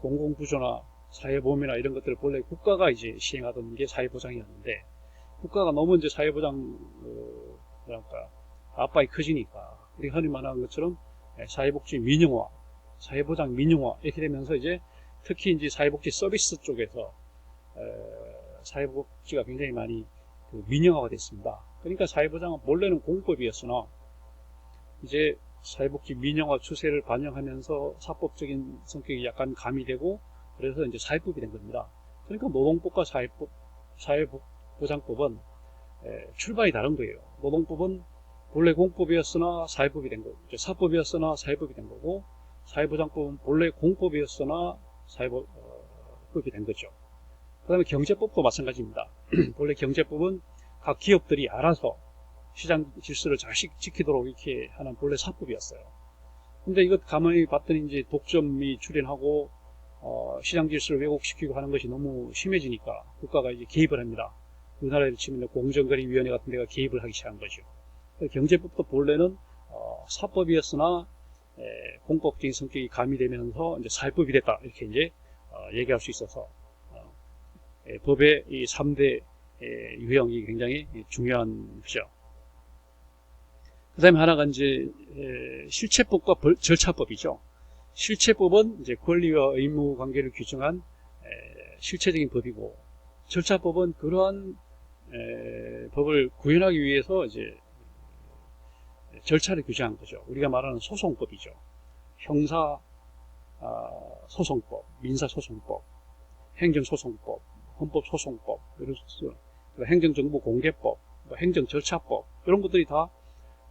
공공구조나 사회보험이나 이런 것들을 본래 국가가 이제 시행하던 게 사회보장이었는데, 국가가 너무 이제 사회보장 뭐랄까 압박이 커지니까 우리가 흔히 말하는 것처럼 사회복지 민영화, 사회보장 민영화 이렇게 되면서 이제 특히 이제 사회복지 서비스 쪽에서 사회복지가 굉장히 많이 민영화가 됐습니다. 그러니까 사회보장은 본래는 공법이었으나 이제 사회복지 민영화 추세를 반영하면서 사법적인 성격이 약간 가미되고 그래서 이제 사회법이 된 겁니다. 그러니까 노동법과 사회보장법은 출발이 다른 거예요. 노동법은 본래 공법이었으나 사회법이 된 거고, 사법이었으나 사회법이 된 거고, 사회보장법은 본래 공법이었으나 사회법이 된 거죠. 그 다음에 경제법도 마찬가지입니다. 본래 경제법은 각 기업들이 알아서 시장 질서를 잘 지키도록 이렇게 하는 본래 사법이었어요. 근데 이것 가만히 봤더니 이제 독점이 출현하고 시장 질서를 왜곡시키고 하는 것이 너무 심해지니까 국가가 이제 개입을 합니다. 우리나라에 치면 공정거래위원회 같은 데가 개입을 하기 시작한 거죠. 경제법도 본래는 사법이었으나 공법적인 성격이 가미되면서 이제 사회법이 됐다 이렇게 이제 얘기할 수 있어서 법의 이 3대 유형이 굉장히 중요한 거죠. 그 다음에 하나가 이제 실체법과 절차법이죠. 실체법은 이제 권리와 의무 관계를 규정한 실체적인 법이고, 절차법은 그러한 법을 구현하기 위해서 이제 절차를 규정한 거죠. 우리가 말하는 소송법이죠. 형사 소송법, 민사소송법, 행정소송법, 헌법소송법, 행정정보 공개법, 행정절차법 이런 것들이 다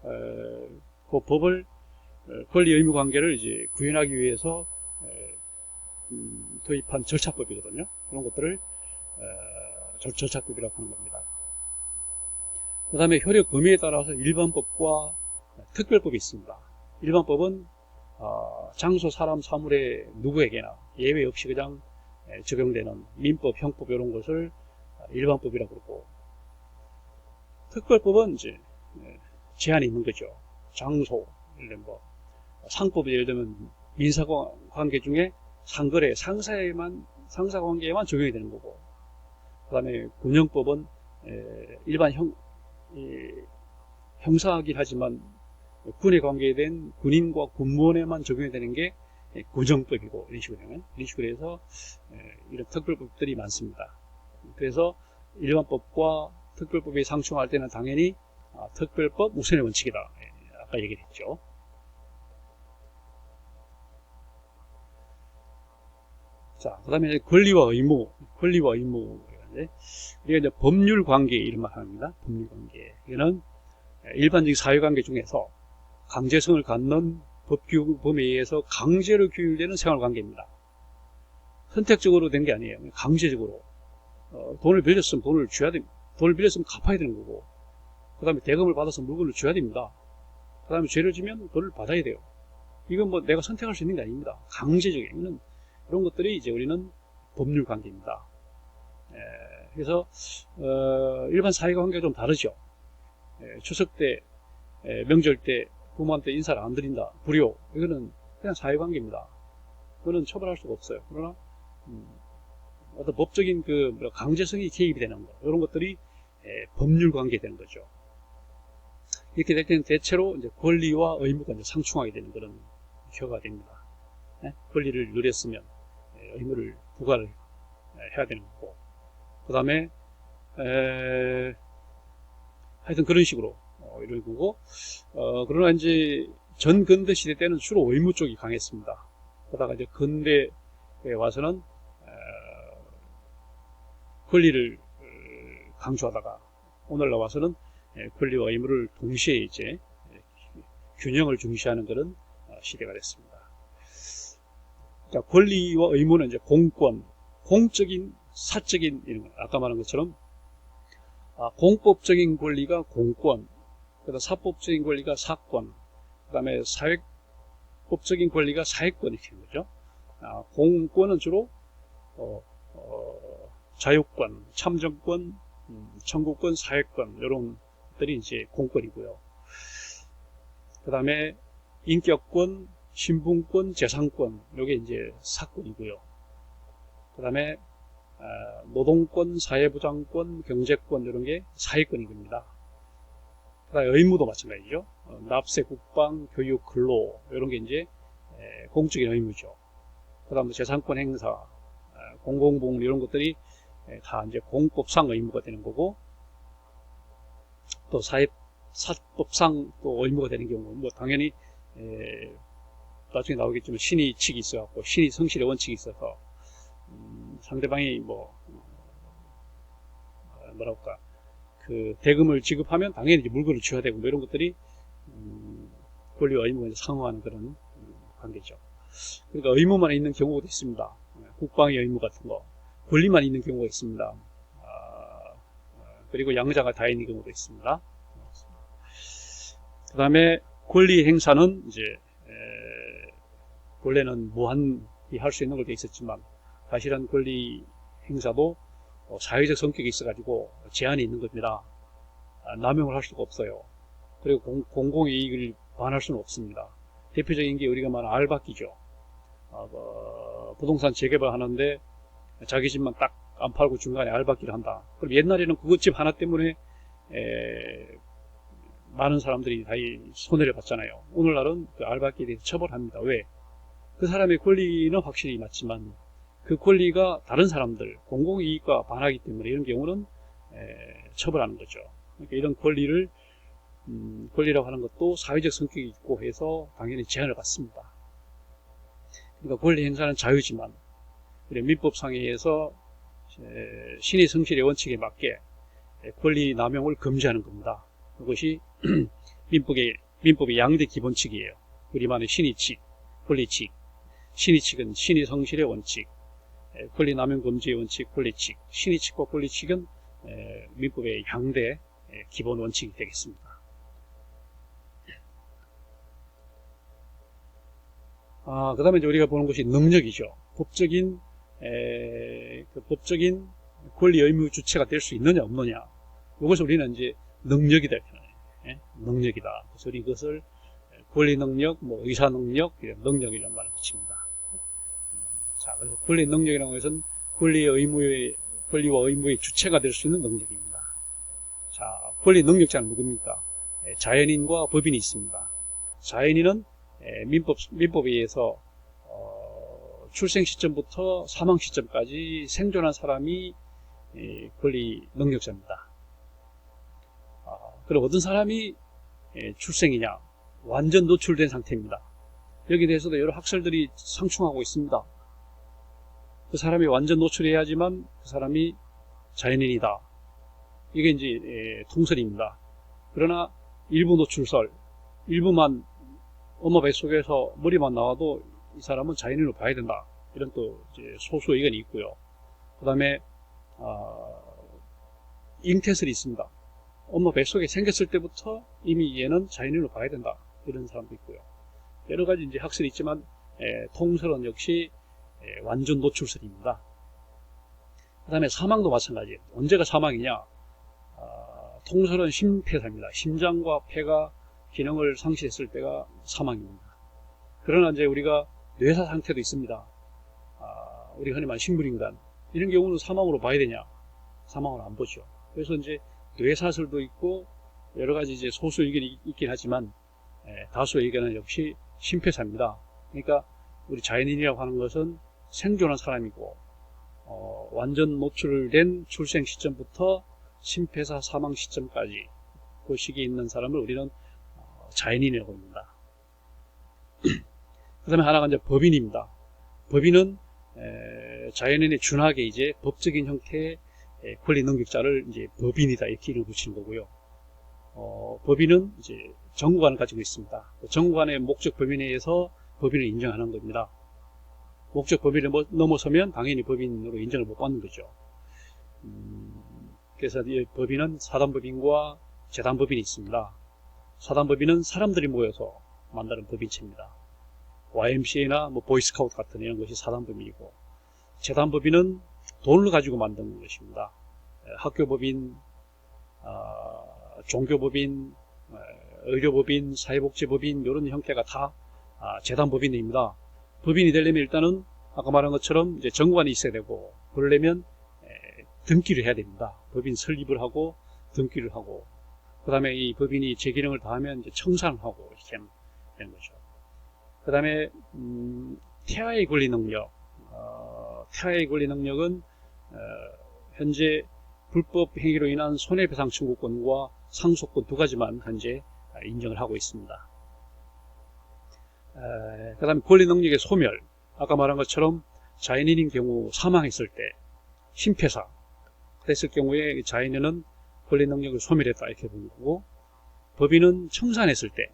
그 법을 권리 의무 관계를 이제 구현하기 위해서 도입한 절차법이거든요. 그런 것들을 절차법이라고 하는 겁니다. 그 다음에 효력 범위에 따라서 일반법과 특별법이 있습니다. 일반법은 장소, 사람, 사물의 누구에게나 예외 없이 그냥 적용되는 민법, 형법 이런 것을 일반법이라고 그러고, 특별법은 이제 제한이 있는 거죠. 장소, 예를 들면 상법이 예를 들면 민사관계 중에 상거래, 상사관계에만 적용이 되는 거고, 그 다음에 군형법은 일반 형사이긴 하지만 군에 관계된 군인과 군무원에만 적용이 되는 게 군형법이고, 이런 식으로 해서 이런 특별법들이 많습니다. 그래서 일반법과 특별법이 상충할 때는 당연히 특별법 우선의 원칙이다. 아까 얘기를 했죠. 자, 그 다음에 권리와 의무. 우리가 이제 법률 관계 이런 말 합니다. 법률 관계. 이거는 일반적인 사회관계 중에서 강제성을 갖는 법규범에 의해서 강제로 규율되는 생활관계입니다. 선택적으로 된 게 아니에요. 강제적으로. 돈을 빌렸으면 돈을 줘야 됩니다. 돈을 빌렸으면 갚아야 되는 거고, 그 다음에 대금을 받아서 물건을 줘야 됩니다. 그 다음에 죄를 지면 돈을 받아야 돼요. 이건 뭐 내가 선택할 수 있는 게 아닙니다. 강제적인 이런 것들이 이제 우리는 법률 관계입니다. 그래서 일반 사회관계가 좀 다르죠. 추석 때, 명절 때 부모한테 인사를 안 드린다, 불효. 이거는 그냥 사회관계입니다. 그거는 처벌할 수가 없어요. 그러나 어떤 법적인 강제성이 개입이 되는 거, 이런 것들이 법률 관계 되는 거죠. 이렇게 될 때는 대체로 이제 권리와 의무가 이제 상충하게 되는 그런 결과가 됩니다. 권리를 누렸으면 의무를 부과를 해야 되는 거고, 그 다음에 하여튼 그런 식으로 이런 거고, 그러나 이제 전 근대 시대 때는 주로 의무 쪽이 강했습니다. 그러다가 이제 근대에 와서는 권리를 강조하다가 오늘날 와서는 권리와 의무를 동시에 이제 균형을 중시하는 그런 시대가 됐습니다. 자, 권리와 의무는 이제 공권, 공적인, 사적인 이런 거, 아까 말한 것처럼 공법적인 권리가 공권, 그다음 사법적인 권리가 사권, 그다음에 사회법적인 권리가 사회권 이렇게 되는 거죠. 공권은 주로 자유권, 참정권, 청구권, 사회권 이런 것들이 이제 공권이고요. 그 다음에 인격권, 신분권, 재산권 요게 이제 사권이고요. 그 다음에 노동권, 사회보장권, 경제권 이런 게 사회권입니다. 그 다음에 의무도 마찬가지죠. 납세, 국방, 교육, 근로 이런 게 이제 공적인 의무죠. 그 다음에 재산권 행사, 공공복무 이런 것들이 다 이제 공법상 의무가 되는 거고, 또 사법상 또 의무가 되는 경우, 뭐 당연히 나중에 나오겠지만 신의칙이 있어갖고 신의 성실의 원칙이 있어서 상대방이 뭐랄까 그 대금을 지급하면 당연히 이제 물건을 줘야 되고 뭐 이런 것들이 권리와 의무가 상응하는 그런 관계죠. 그러니까 의무만 있는 경우도 있습니다. 국방의 의무 같은 거, 권리만 있는 경우가 있습니다. 그리고 양자가 다 있는 경우도 있습니다. 그 다음에 권리 행사는 이제 원래는 무한히 할 수 있는 걸로 되어 있었지만 사실은 권리 행사도 사회적 성격이 있어가지고 제한이 있는 겁니다. 남용을 할 수가 없어요. 그리고 공공의 이익을 반할 수는 없습니다. 대표적인 게 우리가 말하는 알박기죠. 부동산 재개발 하는데 자기 집만 딱 안 팔고 중간에 알박기를 한다. 그럼 옛날에는 그것 집 하나 때문에 많은 사람들이 다 손해를 봤잖아요. 오늘날은 그 알박기에 대해서 처벌합니다. 왜? 그 사람의 권리는 확실히 맞지만 그 권리가 다른 사람들 공공이익과 반하기 때문에 이런 경우는 처벌하는 거죠. 그러니까 이런 권리라고 하는 것도 사회적 성격이 있고 해서 당연히 제한을 받습니다. 그러니까 권리 행사는 자유지만 민법상에 의해서 신의 성실의 원칙에 맞게 권리 남용을 금지하는 겁니다. 그것이 민법의 양대 기본칙이에요. 우리만의 신의칙, 권리칙. 신의칙은 신의 성실의 원칙, 권리 남용 금지의 원칙, 권리칙. 신의칙과 권리칙은 민법의 양대 기본 원칙이 되겠습니다. 그 다음에 이제 우리가 보는 것이 능력이죠. 법적인 권리 의무 주체가 될 수 있느냐 없느냐. 이것을 우리는 이제 능력이다 이렇게 해요. 능력이다. 그래서 우리 이것을 권리 능력, 의사 능력, 능력이라는 말을 붙입니다. 자, 그래서 권리 능력이라는 것은 권리와 의무의 주체가 될 수 있는 능력입니다. 자, 권리 능력자는 누굽니까? 자연인과 법인이 있습니다. 자연인은 민법에 의해서 출생 시점부터 사망 시점까지 생존한 사람이 권리 능력자입니다. 그럼 어떤 사람이 출생이냐? 완전 노출된 상태입니다. 여기에 대해서도 여러 학설들이 상충하고 있습니다. 그 사람이 완전 노출해야지만 그 사람이 자연인이다. 이게 이제 통설입니다. 그러나 일부 노출설, 일부만 엄마 뱃속에서 머리만 나와도 이 사람은 자연인으로 봐야 된다. 이런 또 이제 소수 의견이 있고요. 그 다음에 잉태설이 있습니다. 엄마 뱃속에 생겼을 때부터 이미 얘는 자연인으로 봐야 된다. 이런 사람도 있고요. 여러 가지 이제 학설이 있지만 통설은 역시 완전 노출설입니다. 그 다음에 사망도 마찬가지예요. 언제가 사망이냐? 통설은 심폐사입니다. 심장과 폐가 기능을 상실했을 때가 사망입니다. 그러나 이제 우리가 뇌사 상태도 있습니다. 우리 흔히 말하는 식물인간 이런 경우는 사망으로 봐야 되냐? 사망으로 안 보죠. 그래서 이제 뇌사설도 있고 여러 가지 이제 소수 의견이 있긴 하지만 다수 의견은 역시 심폐사입니다. 그러니까 우리 자연인이라고 하는 것은 생존한 사람이고 완전 노출된 출생 시점부터 심폐사 사망 시점까지 그 시기에 있는 사람을 우리는 자연인이라고 합니다. 그 다음에 하나가 이제 법인입니다. 법인은 자연인에 준하게 이제 법적인 형태의 권리 능력자를 이제 법인이다 이렇게 이름을 붙이는 거고요. 법인은 이제 정부관을 가지고 있습니다. 정부관의 목적 범위에 의해서 법인을 인정하는 겁니다. 목적 범위를 넘어서면 당연히 법인으로 인정을 못 받는 거죠. 그래서 이 법인은 사단법인과 재단법인이 있습니다. 사단법인은 사람들이 모여서 만드는 법인체입니다. YMCA나 보이스카우트 같은 이런 것이 사단법인이고, 재단법인은 돈을 가지고 만드는 것입니다. 학교법인, 종교법인, 의료법인, 사회복지법인 이런 형태가 다 재단법인입니다. 법인이 되려면 일단은 아까 말한 것처럼 이제 정관이 있어야 되고, 그러려면 등기를 해야 됩니다. 법인 설립을 하고 등기를 하고, 그 다음에 이 법인이 제 기능을 다하면 이제 청산을 하고 이렇게 되는 거죠. 그 다음에 태아의 권리 능력. 태아의 권리 능력은 현재 불법 행위로 인한 손해배상 청구권과 상속권 두 가지만 현재 인정을 하고 있습니다. 그 다음에 권리 능력의 소멸. 아까 말한 것처럼 자연인인 경우 사망했을 때 심폐사 했을 경우에 자연인은 권리 능력을 소멸했다 이렇게 보는 거고, 법인은 청산했을 때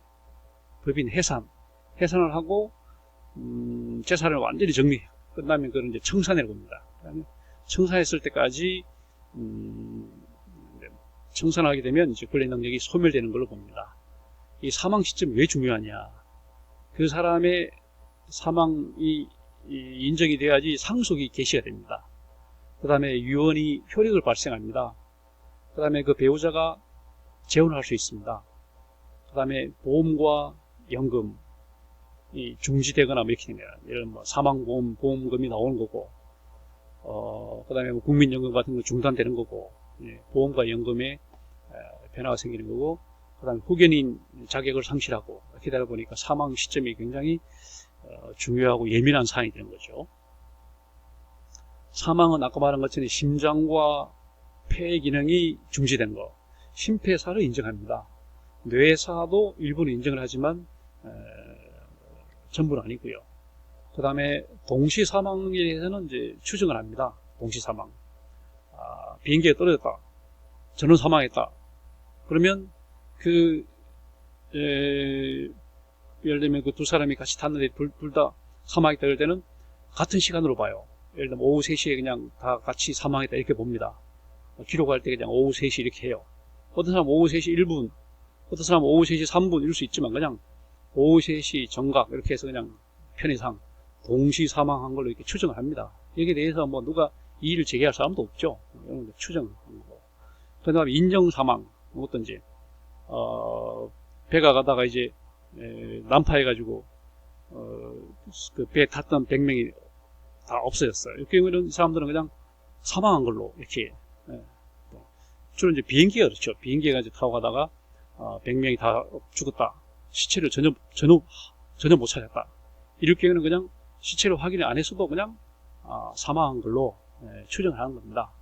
법인 해산을 하고 재산을 완전히 정리 끝나면 그걸 이제 청산이라고 봅니다. 청산했을 때까지 청산하게 되면 이제 권리 능력이 소멸되는 걸로 봅니다. 이 사망 시점이 왜 중요하냐? 그 사람의 사망이 인정이 돼야지 상속이 개시가 됩니다. 그 다음에 유언이 효력을 발생합니다. 그 다음에 그 배우자가 재혼을 할 수 있습니다. 그 다음에 보험과 연금이 중지되거나 뭐 이렇게 됩니다. 이런 뭐 사망보험, 보험금이 나오는 거고, 그 다음에 뭐 국민연금 같은 거 중단되는 거고, 보험과 연금에 변화가 생기는 거고, 그 다음에 후견인 자격을 상실하고, 이렇게 되다 보니까 사망 시점이 굉장히 중요하고 예민한 사안이 되는 거죠. 사망은 아까 말한 것처럼 심장과 폐 기능이 중지된 거, 심폐사를 인정합니다. 뇌사도 일부는 인정을 하지만 전부는 아니고요. 그 다음에 동시 사망에 대해서는 이제 추정을 합니다. 동시 사망. 비행기에 떨어졌다. 저는 사망했다. 그러면 예를 들면 그 두 사람이 같이 탔는데 둘 다 사망했다 그럴 때는 같은 시간으로 봐요. 예를 들면 오후 3시에 그냥 다 같이 사망했다 이렇게 봅니다. 기록할 때 그냥 오후 3시 이렇게 해요. 어떤 사람은 오후 3시 1분, 어떤 사람은 오후 3시 3분 이럴 수 있지만 그냥 오후 3시 정각 이렇게 해서 그냥 편의상 동시 사망한 걸로 이렇게 추정을 합니다. 여기에 대해서 뭐 누가 이의를 제기할 사람도 없죠. 이런 거 추정하는 거. 그 다음에 인정 사망, 어떤지, 배가 가다가 이제, 난파해가지고, 그 배에 탔던 100명이 다 없어졌어요. 이 경우에는 이 사람들은 그냥 사망한 걸로 이렇게, 주로 이제 비행기가 그렇죠. 비행기가 이제 타고 가다가, 100명이 다 죽었다. 시체를 전혀 못 찾았다. 이럴 경우에는 그냥 시체를 확인을 안 했어도 그냥, 사망한 걸로 추정을 하는 겁니다.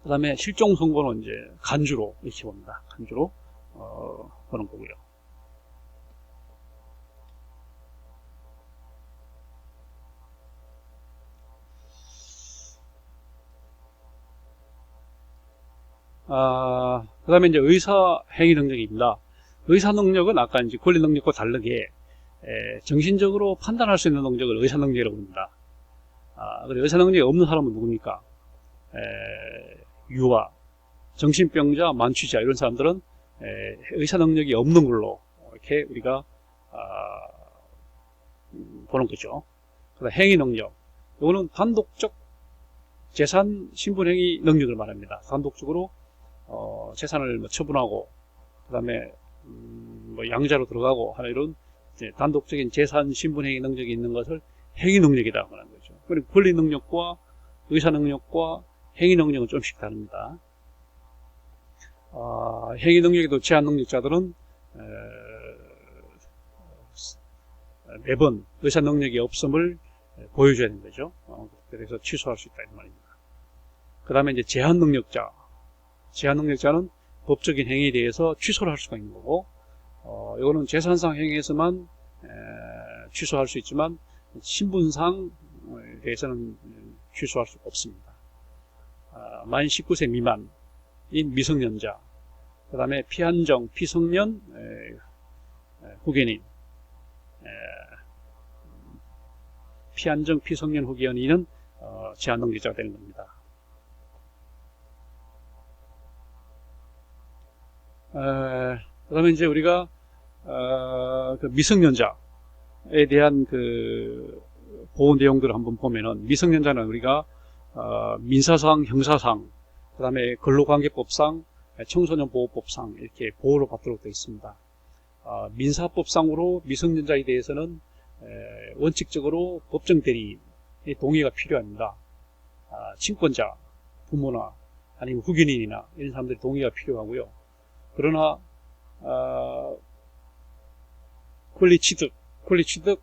그 다음에 실종 선고는 이제 간주로 이렇게 봅니다. 간주로 보는 거고요. 그 다음에 이제 의사 행위 능력입니다. 의사 능력은 아까 이제 권리 능력과 다르게 정신적으로 판단할 수 있는 능력을 의사 능력이라고 합니다. 의사 능력이 없는 사람은 누굽니까? 유아, 정신병자, 만취자 이런 사람들은 의사 능력이 없는 걸로 이렇게 우리가 보는 거죠. 그다음 행위 능력, 이거는 단독적 재산 신분행위 능력을 말합니다. 단독적으로 재산을 뭐 처분하고 그다음에 뭐 양자로 들어가고 하는 이런 단독적인 재산 신분행위 능력이 있는 것을 행위 능력이라고 말하는 거죠. 그리고 권리 능력과 의사 능력과 행위 능력은 좀씩 다릅니다. 행위 능력에도 제한 능력자들은 매번 의사 능력이 없음을 보여줘야 되는 거죠. 그래서 취소할 수 있다 이 말입니다. 그 다음에 이제 제한 능력자. 제한 능력자는 법적인 행위에 대해서 취소를 할 수가 있는 거고, 이거는 재산상 행위에서만 취소할 수 있지만 신분상 대해서는 취소할 수가 없습니다. 만 19세 미만인 미성년자, 그 다음에 피한정, 피성년, 후견인, 피한정, 피성년 후견인은 제한 능력자가 되는 겁니다. 그 다음에 이제 우리가 그 미성년자에 대한 그 보호 내용들을 한번 보면은, 미성년자는 우리가 민사상, 형사상, 그 다음에 근로관계법상, 청소년보호법상 이렇게 보호를 받도록 되어 있습니다. 민사법상으로 미성년자에 대해서는 원칙적으로 법정 대리인의 동의가 필요합니다. 친권자, 부모나 아니면 후견인이나 이런 사람들의 동의가 필요하고요. 그러나 권리취득과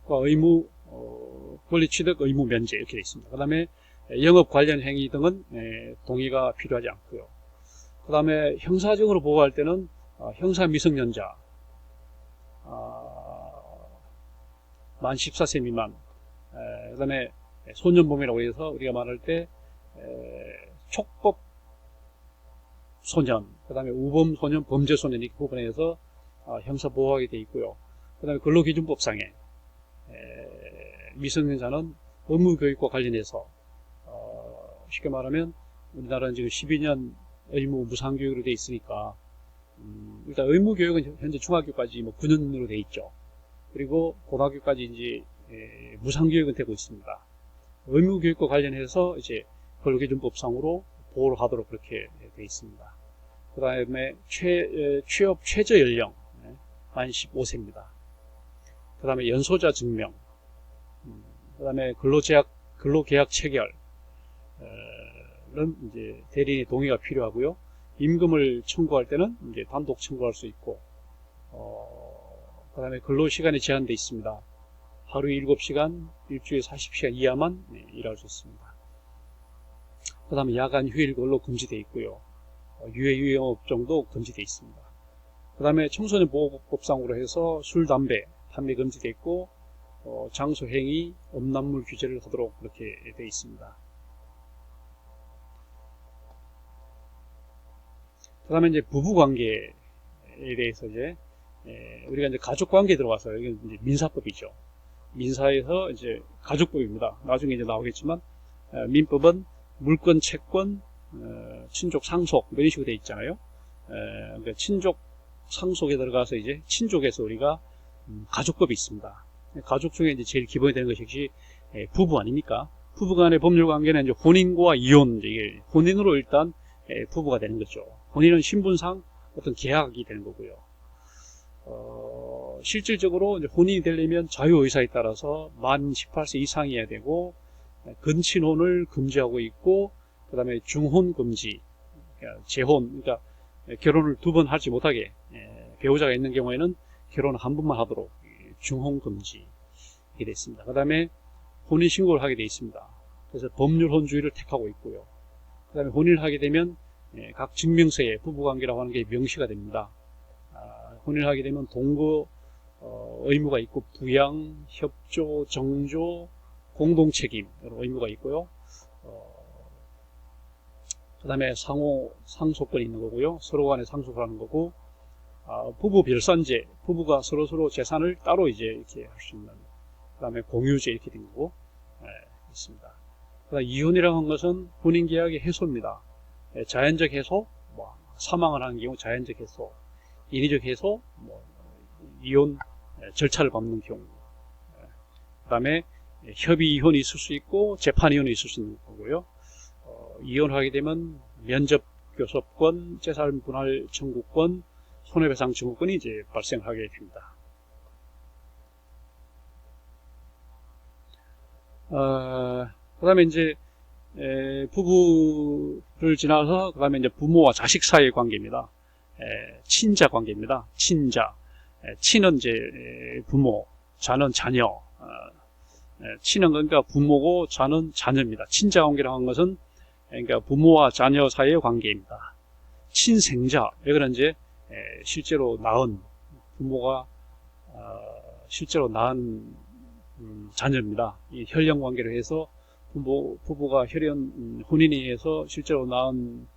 의무, 권리취득 의무 면제 이렇게 되어 있습니다. 그 다음에 영업 관련 행위 등은 동의가 필요하지 않고요. 그 다음에 형사적으로 보호할 때는 형사 미성년자, 만 14세 미만, 그 다음에 소년범이라고 해서 우리가 말할 때 촉법 소년, 그 다음에 우범 소년, 범죄 소년 이렇게 구분해서 형사 보호하게 되어 있고요. 그 다음에 근로기준법상에 미성년자는 의무교육과 관련해서 쉽게 말하면 우리나라는 지금 12년 의무 무상교육으로 되어 있으니까 일단 의무교육은 현재 중학교까지 9년으로 되어 있죠. 그리고 고등학교까지 이제 무상교육은 되고 있습니다. 의무교육과 관련해서 이제 근로기준법상으로 보호를 하도록 그렇게 되어 있습니다. 그 다음에 취업 최저 연령 만 15세입니다. 그 다음에 연소자 증명, 그 다음에 근로계약 체결은 이제 대리인의 동의가 필요하고요. 임금을 청구할 때는 이제 단독 청구할 수 있고, 그 다음에 근로시간이 제한되어 있습니다. 하루 7시간, 일주일에 40시간 이하만 일할 수 있습니다. 그 다음에 야간 휴일 근로 금지되어 있고요. 유해유형업종도 금지되어 있습니다. 그 다음에 청소년보호법상으로 해서 술, 담배, 판매 금지되어 있고, 장소 행위, 음란물 규제를 하도록 그렇게 되어 있습니다. 그 다음에 이제 부부관계에 대해서 이제, 우리가 이제 가족관계에 들어가서, 이건 이제 민사법이죠. 민사에서 이제 가족법입니다. 나중에 이제 나오겠지만, 민법은 물권, 채권, 친족, 상속, 이런 식으로 되어 있잖아요. 그러니까 친족, 상속에 들어가서 이제 친족에서 우리가 가족법이 있습니다. 가족 중에 이제 제일 기본이 되는 것이 역시 부부 아닙니까? 부부 간의 법률 관계는 이제 혼인과 이혼, 이게 혼인으로 일단 부부가 되는 거죠. 혼인은 신분상 어떤 계약이 되는 거고요. 실질적으로 이제 혼인이 되려면 자유의사에 따라서 만 18세 이상이어야 되고, 근친혼을 금지하고 있고, 그 다음에 중혼 금지, 그러니까 재혼, 그러니까 결혼을 2번 하지 못하게, 배우자가 있는 경우에는 결혼을 1번만 하도록 중혼 금지 이렇게 되어 있습니다. 그 다음에 혼인신고를 하게 되어 있습니다. 그래서 법률혼주의를 택하고 있고요. 그 다음에 혼인을 하게 되면 각 증명서에 부부관계라고 하는 게 명시가 됩니다. 혼인을 하게 되면 동거 의무가 있고, 부양, 협조, 정조, 공동책임 이런 의무가 있고요. 그 다음에 상호 상속권이 있는 거고요. 서로 간에 상속을 하는 거고, 부부 별산제, 부부가 서로 재산을 따로 이제 이렇게 할 수 있는, 그 다음에 공유제 이렇게 된 거고, 있습니다. 그다음 이혼이라고 하는 것은 혼인계약의 해소입니다. 자연적 해소, 사망을 하는 경우 자연적 해소, 인위적 해소, 이혼 절차를 밟는 경우, 그 다음에 협의 이혼이 있을 수 있고 재판 이혼이 있을 수 있는 거고요. 이혼하게 되면 면접 교섭권, 재산 분할 청구권, 손해배상 청구권이 이제 발생하게 됩니다. 그 다음에 이제 부부를 지나서 그 다음에 이제 부모와 자식 사이의 관계입니다. 친자 관계입니다. 친자, 친은 이제 부모, 자는 자녀. 친은 그러니까 부모고 자는 자녀입니다. 친자 관계라고 하는 것은 그러니까 부모와 자녀 사이의 관계입니다. 친생자, 이거는 이제 실제로 낳은 부모가 실제로 낳은 자녀입니다. 이 혈연 관계로 해서 부부가 혈연 혼인에 의해서 실제로 낳은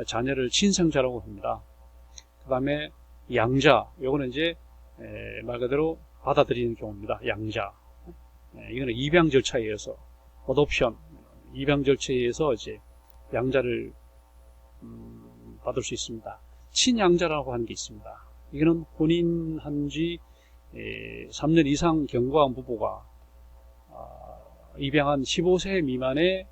자녀를 친생자라고 합니다. 그 다음에 양자, 요거는 이제 말 그대로 받아들이는 경우입니다. 양자. 이거는 입양 절차에 의해서 어놉션, 입양 절차에 의해서 이제 양자를 받을 수 있습니다. 친양자라고 하는 게 있습니다. 이거는 혼인한 지 3년 이상 경과한 부부가 입양한 15세 미만의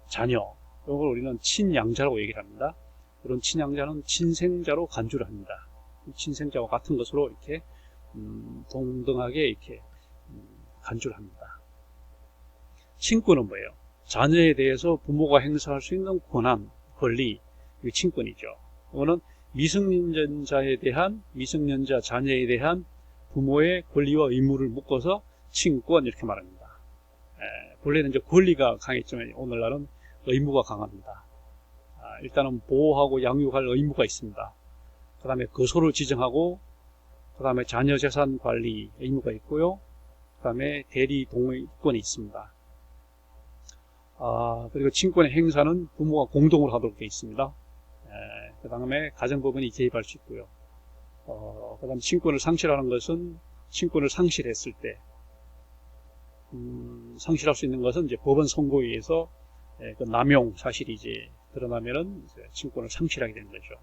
자녀, 이걸 우리는 친양자라고 얘기를 합니다. 그런 친양자는 친생자로 간주를 합니다. 친생자와 같은 것으로 이렇게 동등하게 이렇게 간주를 합니다. 친권은 뭐예요? 자녀에 대해서 부모가 행사할 수 있는 권한, 권리, 이게 친권이죠. 이거는 미성년자 자녀에 대한 부모의 권리와 의무를 묶어서 친권 이렇게 말합니다. 본래는 이제 권리가 강했지만 오늘날은 의무가 강합니다. 일단은 보호하고 양육할 의무가 있습니다. 그 다음에 거소를 지정하고, 그 다음에 자녀 재산 관리 의무가 있고요. 그 다음에 대리 동의권이 있습니다. 그리고 친권의 행사는 부모가 공동으로 하도록 되어 있습니다. 그 다음에 가정법원이 개입할 수 있고요. 그 다음에 친권을 상실하는 것은 친권을 상실했을 때, 상실할 수 있는 것은 이제 법원 선고에 의해서 그 남용 사실이 이제 드러나면은 이제 친권을 상실하게 되는 거죠.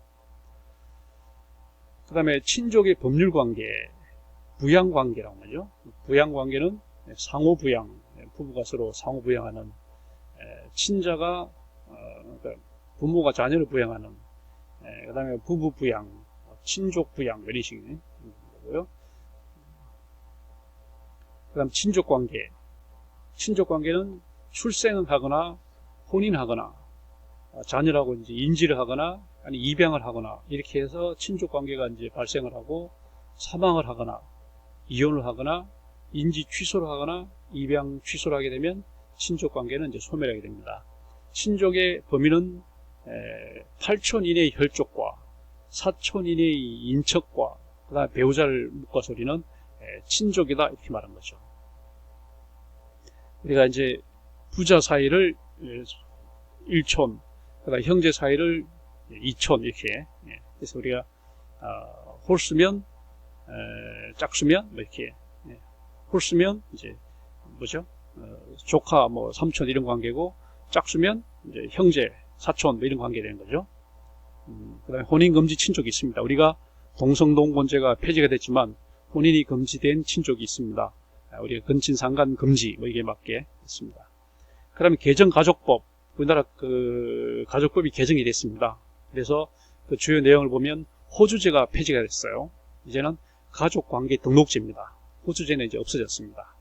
그 다음에 친족의 법률 관계, 부양 관계라고 하죠. 부양 관계는 상호 부양, 부부가 서로 상호 부양하는, 친자가 그러니까 부모가 자녀를 부양하는, 그 다음에 부부 부양, 친족 부양 이런 식의 거고요. 그 다음 친족 관계, 친족 관계는 출생을 하거나 혼인하거나 자녀라고 이제 인지를 하거나 아니 입양을 하거나 이렇게 해서 친족 관계가 이제 발생을 하고 사망을 하거나 이혼을 하거나 인지 취소를 하거나 입양 취소를 하게 되면 친족 관계는 이제 소멸하게 됩니다. 친족의 범위는 8촌 이내의 혈족과 4촌 이내의 인척과 그 다음에 배우자를 묶어서 우리는 친족이다 이렇게 말한 거죠. 우리가 이제 부자 사이를 1촌, 그 다음에 형제 사이를 2촌 이렇게, 그래서 우리가 홀수면 짝수면 뭐 이렇게, 홀수면 이제 뭐죠? 조카 뭐 삼촌 이런 관계고 짝수면 이제 형제 사촌 뭐 이런 관계 되는 거죠. 그 다음에 혼인금지 친족이 있습니다. 우리가 동성동본제가 폐지가 됐지만 혼인이 금지된 친족이 있습니다. 우리가 근친상간 금지 뭐 이게 맞게 있습니다. 그 다음에 개정가족법, 우리나라 그 가족법이 개정이 됐습니다. 그래서 그 주요 내용을 보면 호주제가 폐지가 됐어요. 이제는 가족관계 등록제입니다. 호주제는 이제 없어졌습니다.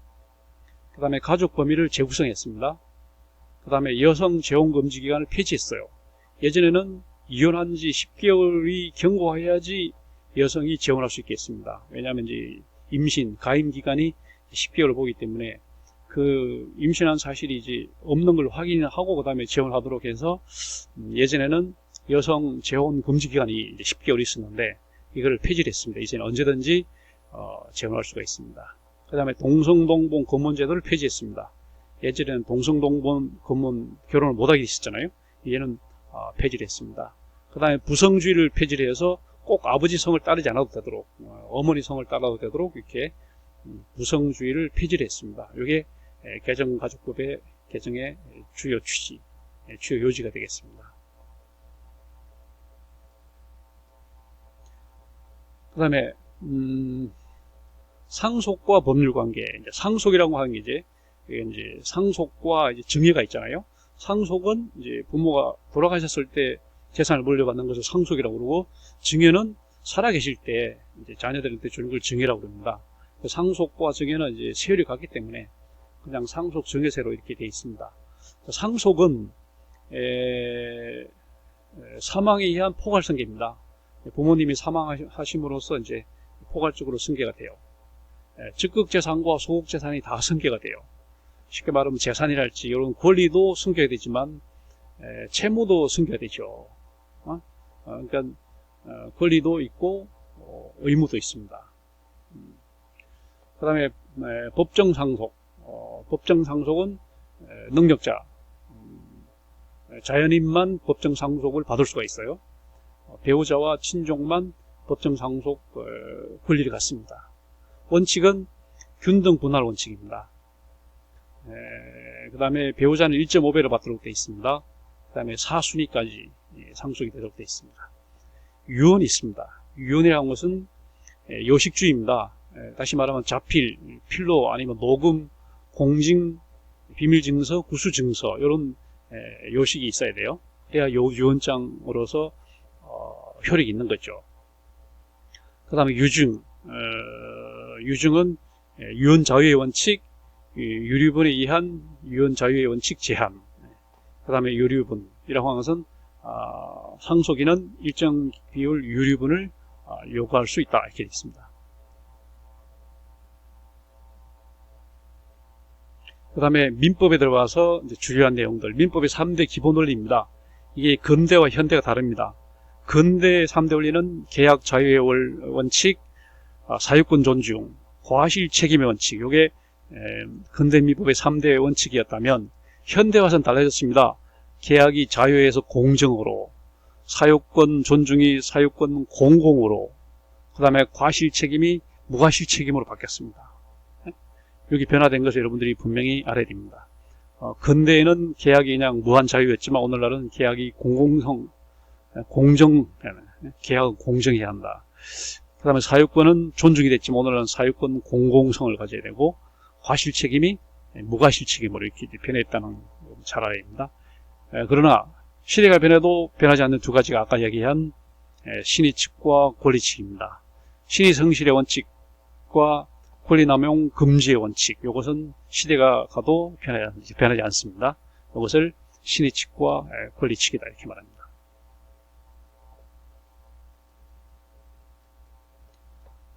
그 다음에 가족 범위를 재구성했습니다. 그 다음에 여성 재혼 금지 기간을 폐지했어요. 예전에는 이혼한 지 10개월이 경과해야지 여성이 재혼할 수 있겠습니다. 왜냐하면 이제 임신, 가임 기간이 10개월을 보기 때문에 그 임신한 사실이 이제 없는 걸 확인하고 그 다음에 재혼하도록 해서 예전에는 여성 재혼 금지 기간이 이제 10개월이 있었는데 이걸 폐지를 했습니다. 이제는 언제든지 재혼할 수가 있습니다. 그 다음에 동성동본 검문제도를 폐지했습니다. 예전에는 동성동본 검문 결혼을 못하게 있었잖아요. 이제는 폐지를 했습니다. 그 다음에 부성주의를 폐지를 해서 꼭 아버지 성을 따르지 않아도 되도록 어머니 성을 따라도 되도록 이렇게 부성주의를 폐지를 했습니다. 이게 개정가족법의 개정의 주요 취지, 주요 요지가 되겠습니다. 그 다음에 상속과 법률관계, 이제 상속이라고 하는 게 이제 상속과 이제 증여가 있잖아요. 상속은 이제 부모가 돌아가셨을 때 재산을 물려받는 것을 상속이라고 그러고, 증여는 살아계실 때 이제 자녀들한테 주는 걸 증여라고 그럽니다. 상속과 증여는 이제 세율이 같기 때문에 그냥 상속 증여세로 이렇게 되어 있습니다. 상속은 사망에 의한 포괄승계입니다. 부모님이 사망하심으로써 이제 포괄적으로 승계가 돼요. 적극재산과 소극재산이 다 승계가 돼요. 쉽게 말하면 재산이랄지 이런 권리도 승계가 되지만 채무도 승계가 되죠. 그러니까 권리도 있고 의무도 있습니다. 그 다음에 법정상속, 법정상속은 능력자, 자연인만 법정상속을 받을 수가 있어요. 배우자와 친족만 법정상속 권리를 갖습니다. 원칙은 균등분할 원칙입니다. 그 다음에 배우자는 1.5배를 받도록 되어 있습니다. 그 다음에 4순위까지 상속이 되도록 되어 있습니다. 유언이 있습니다. 유언이라는 것은 요식주의입니다. 다시 말하면 자필, 필로 아니면 녹음, 공증, 비밀증서, 구수증서 이런 요식이 있어야 돼요. 해야 유언장으로서 효력이 있는 거죠. 그 다음에 유증, 유증은 유언 자유의 원칙, 유류분에 의한 유언 자유의 원칙 제한. 그 다음에 유류분이라고 하는 것은 상속인은 일정 비율 유류분을 요구할 수 있다 이렇게 되어 있습니다. 그 다음에 민법에 들어가서 이제 주요한 내용들, 민법의 3대 기본 원리입니다. 이게 근대와 현대가 다릅니다. 근대 3대 원리는 계약 자유의 원칙, 사유권 존중, 과실 책임의 원칙, 이게 근대 민법의 3대 원칙이었다면 현대 와서는 달라졌습니다. 계약이 자유에서 공정으로, 사유권 존중이 사유권 공공으로, 그 다음에 과실 책임이 무과실 책임으로 바뀌었습니다. 여기 변화된 것을 여러분들이 분명히 알아야 됩니다. 근대에는 계약이 그냥 무한 자유였지만 오늘날은 계약이 계약은 공정해야 한다. 그 다음에 사유권은 존중이 됐지만 오늘날은 사유권 공공성을 가져야 되고 과실 책임이 무과실 책임으로 이렇게 변했다는 걸 잘 알아야 됩니다. 그러나 시대가 변해도 변하지 않는 두 가지가 아까 얘기한 신의 측과 권리 측입니다. 신의 성실의 원칙과 권리남용 금지의 원칙, 이것은 시대가 가도 변하지 않습니다. 이것을 신의 측과 권리 측이다 이렇게 말합니다.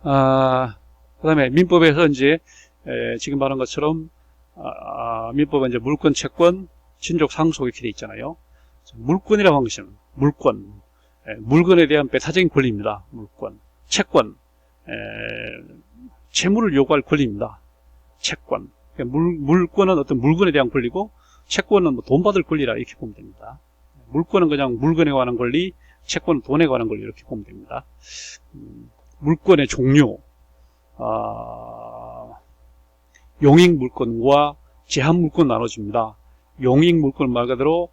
그 다음에 민법에서 이제 지금 말한 것처럼 민법은 이제 물권, 채권, 친족, 상속 이렇게 돼 있잖아요. 물권이라고 하는 것은 물건에 대한 배타적인 권리입니다. 물권, 채권, 채무를 요구할 권리입니다. 채권. 그러니까 물권은 어떤 물건에 대한 권리고 채권은 뭐 돈 받을 권리라 이렇게 보면 됩니다. 물권은 그냥 물건에 관한 권리, 채권은 돈에 관한 권리 이렇게 보면 됩니다. 물권의 종류, 용익 물권과 제한 물권 나눠집니다. 용익 물권 말 그대로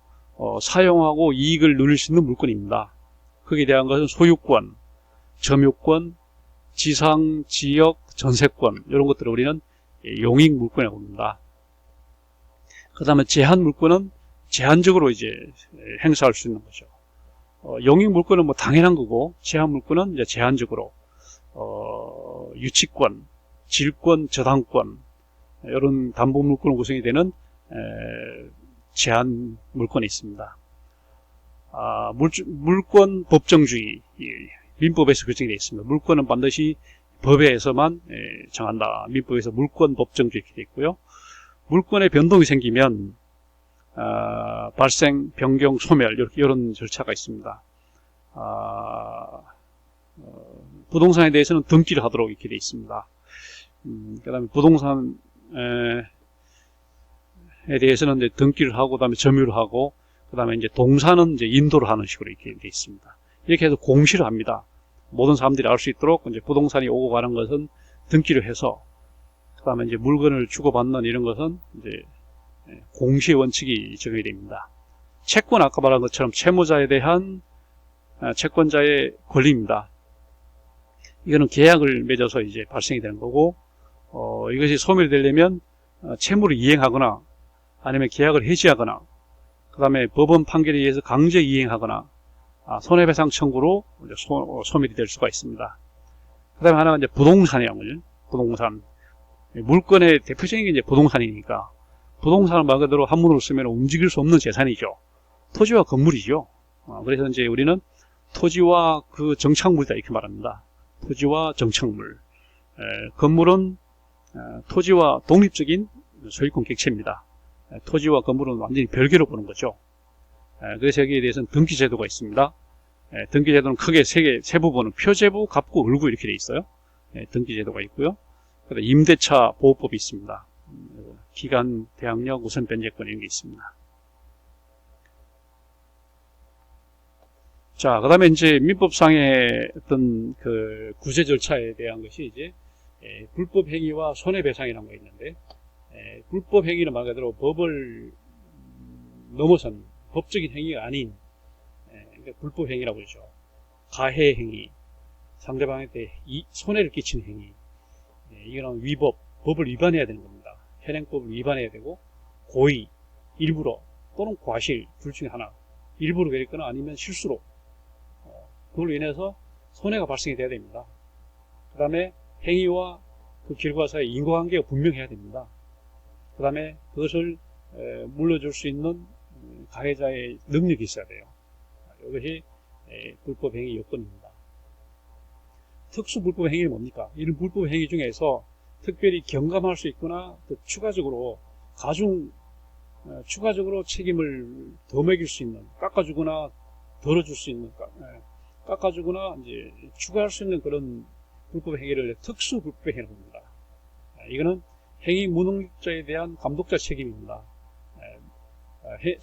사용하고 이익을 누릴 수 있는 물권입니다. 거기에 대한 것은 소유권, 점유권, 지상, 지역, 전세권 이런 것들을 우리는 용익 물권이라고 합니다. 그 다음에 제한 물권은 제한적으로 이제 행사할 수 있는 거죠. 용익 물권은 뭐 당연한 거고 제한 물권은 이제 제한적으로 유치권, 질권, 저당권 이런 담보 물권 구성이 되는 제한 물권이 있습니다. 물권 법정주의 민법에서 규정이 되어 있습니다. 물권은 반드시 법에서만 정한다. 민법에서 물권 법정주의 이렇게 되어 있고요. 물권의 변동이 생기면 발생, 변경, 소멸 이런 절차가 있습니다. 부동산에 대해서는 등기를 하도록 이렇게 되어 있습니다. 그 다음에 부동산에 대해서는 이제 등기를 하고, 그 다음에 점유를 하고, 그 다음에 이제 동산은 이제 인도를 하는 식으로 이렇게 되어 있습니다. 이렇게 해서 공시를 합니다. 모든 사람들이 알 수 있도록 이제 부동산이 오고 가는 것은 등기를 해서, 그 다음에 이제 물건을 주고받는 이런 것은 이제 공시의 원칙이 적용이 됩니다. 채권 아까 말한 것처럼 채무자에 대한 채권자의 권리입니다. 이거는 계약을 맺어서 이제 발생이 되는 거고, 이것이 소멸되려면 채무를 이행하거나 아니면 계약을 해지하거나 그 다음에 법원 판결에 의해서 강제 이행하거나 손해배상 청구로 소멸이 될 수가 있습니다. 그 다음에 하나가 이제 부동산이에요. 부동산. 물건의 대표적인 게 이제 부동산이니까 부동산은 말 그대로 한문으로 쓰면 움직일 수 없는 재산이죠. 토지와 건물이죠. 그래서 이제 우리는 토지와 그 정착물이다 이렇게 말합니다. 토지와 정착물. 건물은 토지와 독립적인 소유권 객체입니다. 토지와 건물은 완전히 별개로 보는 거죠. 그래서 여기에 대해서는 등기제도가 있습니다. 등기제도는 크게 세 부분은 표제부, 갑구, 을구 이렇게 되어 있어요. 등기제도가 있고요. 그다음에 임대차 보호법이 있습니다. 기간, 대항력, 우선 변제권 이런 게 있습니다. 자, 그 다음에 이제 민법상의 어떤 그 구제 절차에 대한 것이 이제 불법 행위와 손해배상이라는 거 있는데, 불법 행위는 말 그대로 법을 넘어선 법적인 행위가 아닌 그러니까 불법 행위라고 그러죠. 가해 행위, 상대방한테 손해를 끼치는 행위, 이거는 위법, 법을 위반해야 되는 겁니다. 현행법을 위반해야 되고 고의, 일부러 또는 과실 둘 중에 하나, 일부러 그랬거나 아니면 실수로 그걸로 인해서 손해가 발생이 돼야 됩니다. 그 다음에 행위와 그 결과 사이에 인과관계가 분명해야 됩니다. 그 다음에 그것을 물러줄 수 있는 가해자의 능력이 있어야 돼요. 이것이 불법행위 요건입니다. 특수 불법행위는 뭡니까? 이런 불법행위 중에서 특별히 경감할 수 있거나 또 추가적으로 추가적으로 책임을 더 매길 수 있는, 깎아주거나 덜어줄 수 있는, 깎아주거나 이제 추가할 수 있는 그런 불법행위를 특수 불법행위라고 합니다. 이거는 행위 무능력자에 대한 감독자 책임입니다.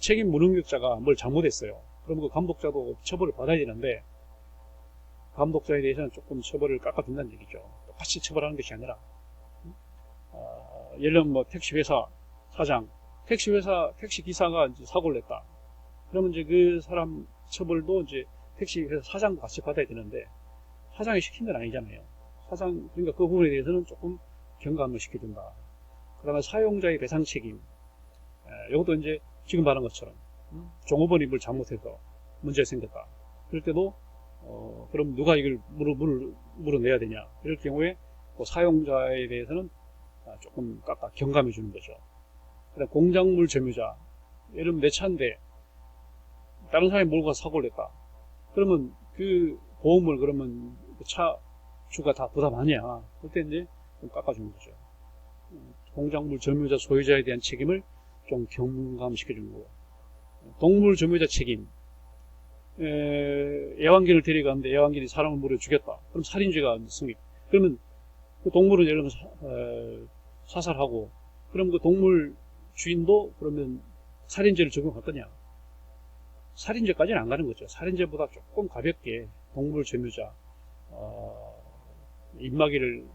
책임 무능력자가 뭘 잘못했어요. 그럼 그 감독자도 처벌을 받아야 되는데, 감독자에 대해서는 조금 처벌을 깎아준다는 얘기죠. 똑같이 처벌하는 것이 아니라, 예를 들면 뭐 택시회사 사장, 택시기사가 이제 사고를 냈다. 그러면 이제 그 사람 처벌도 이제 택시회사 사장도 같이 받아야 되는데, 사장이 시킨 건 아니잖아요. 그러니까 그 부분에 대해서는 조금 경감을 시켜준다. 그 다음에 사용자의 배상 책임. 이것도 이제 지금 말한 것처럼, 종업원이 뭘 잘못해서 문제가 생겼다. 그럴 때도, 그럼 누가 이걸 물어내야 되냐. 이럴 경우에 그 사용자에 대해서는 조금 경감해 주는 거죠. 그다음 공작물 점유자. 예를 들면 내 차인데, 다른 사람이 몰고 가서 사고를 냈다. 그러면 그 보험을 그러면 그 차 주가 다 부담하냐. 그때 이제 좀 깎아주는 거죠. 공작물 점유자 소유자에 대한 책임을 좀 경감시켜주는 거고. 동물 점유자 책임. 애완견을 데려가는데 애완견이 사람을 물어 죽였다. 그럼 살인죄가 성립. 그러면 그 동물은 예를 들면 사살하고, 그럼 그 동물 주인도 그러면 살인죄를 적용할 거냐? 살인죄까지는 안 가는 거죠. 살인죄보다 조금 가볍게 동물 점유자, 입마개를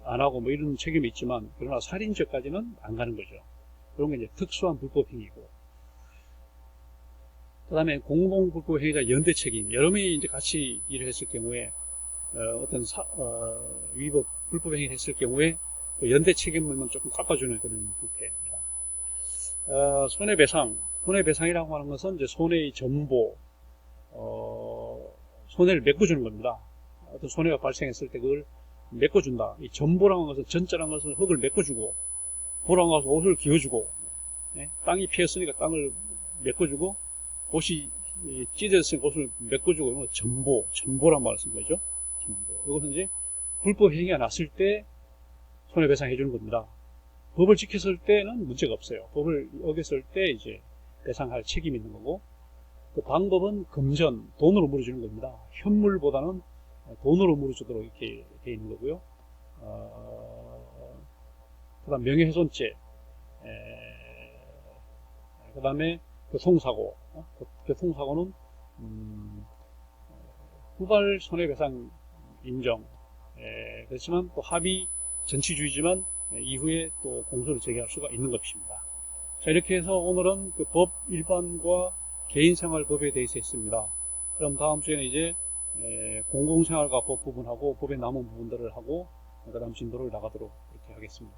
안 하고 뭐 이런 책임이 있지만, 그러나 살인죄까지는 안 가는 거죠. 그런 게 이제 특수한 불법행위고. 그 다음에 공동불법행위자 연대 책임. 여러 명이 이제 같이 일을 했을 경우에, 어떤 위법, 불법행위를 했을 경우에 그 연대 책임만 조금 깎아주는 그런 형태입니다. 손해배상이라고 하는 것은 이제 손해의 전보, 손해를 메꿔주는 겁니다. 어떤 손해가 발생했을 때 그걸 메꿔준다. 이 전보라는 것은, 전자라는 것은 흙을 메꿔주고, 보라는 것은 옷을 기어주고, 땅이 피었으니까 땅을 메꿔주고, 옷이 찢어졌으니까 옷을 메꿔주고, 이런 거 전보란 말을 쓴 거죠. 전보. 이것은 이제 불법 행위가 났을 때 손해배상 해주는 겁니다. 법을 지켰을 때는 문제가 없어요. 법을 어겼을 때 이제 배상할 책임이 있는 거고, 그 방법은 금전, 돈으로 물어주는 겁니다. 현물보다는 돈으로 물어주도록 이렇게 되어 있는 거고요. 그 다음 명예훼손죄, 그 다음에 교통사고. 교통사고는 후발 손해배상 인정. 그렇지만 또 합의 전치주의지만 이후에 또 공소를 제기할 수가 있는 것입니다. 자, 이렇게 해서 오늘은 그 법 일반과 개인생활법에 대해서 했습니다. 그럼 다음 주에는 이제 공공생활과법 부분하고 법의 남은 부분들을 하고 그 다음 진도를 나가도록 그렇게 하겠습니다.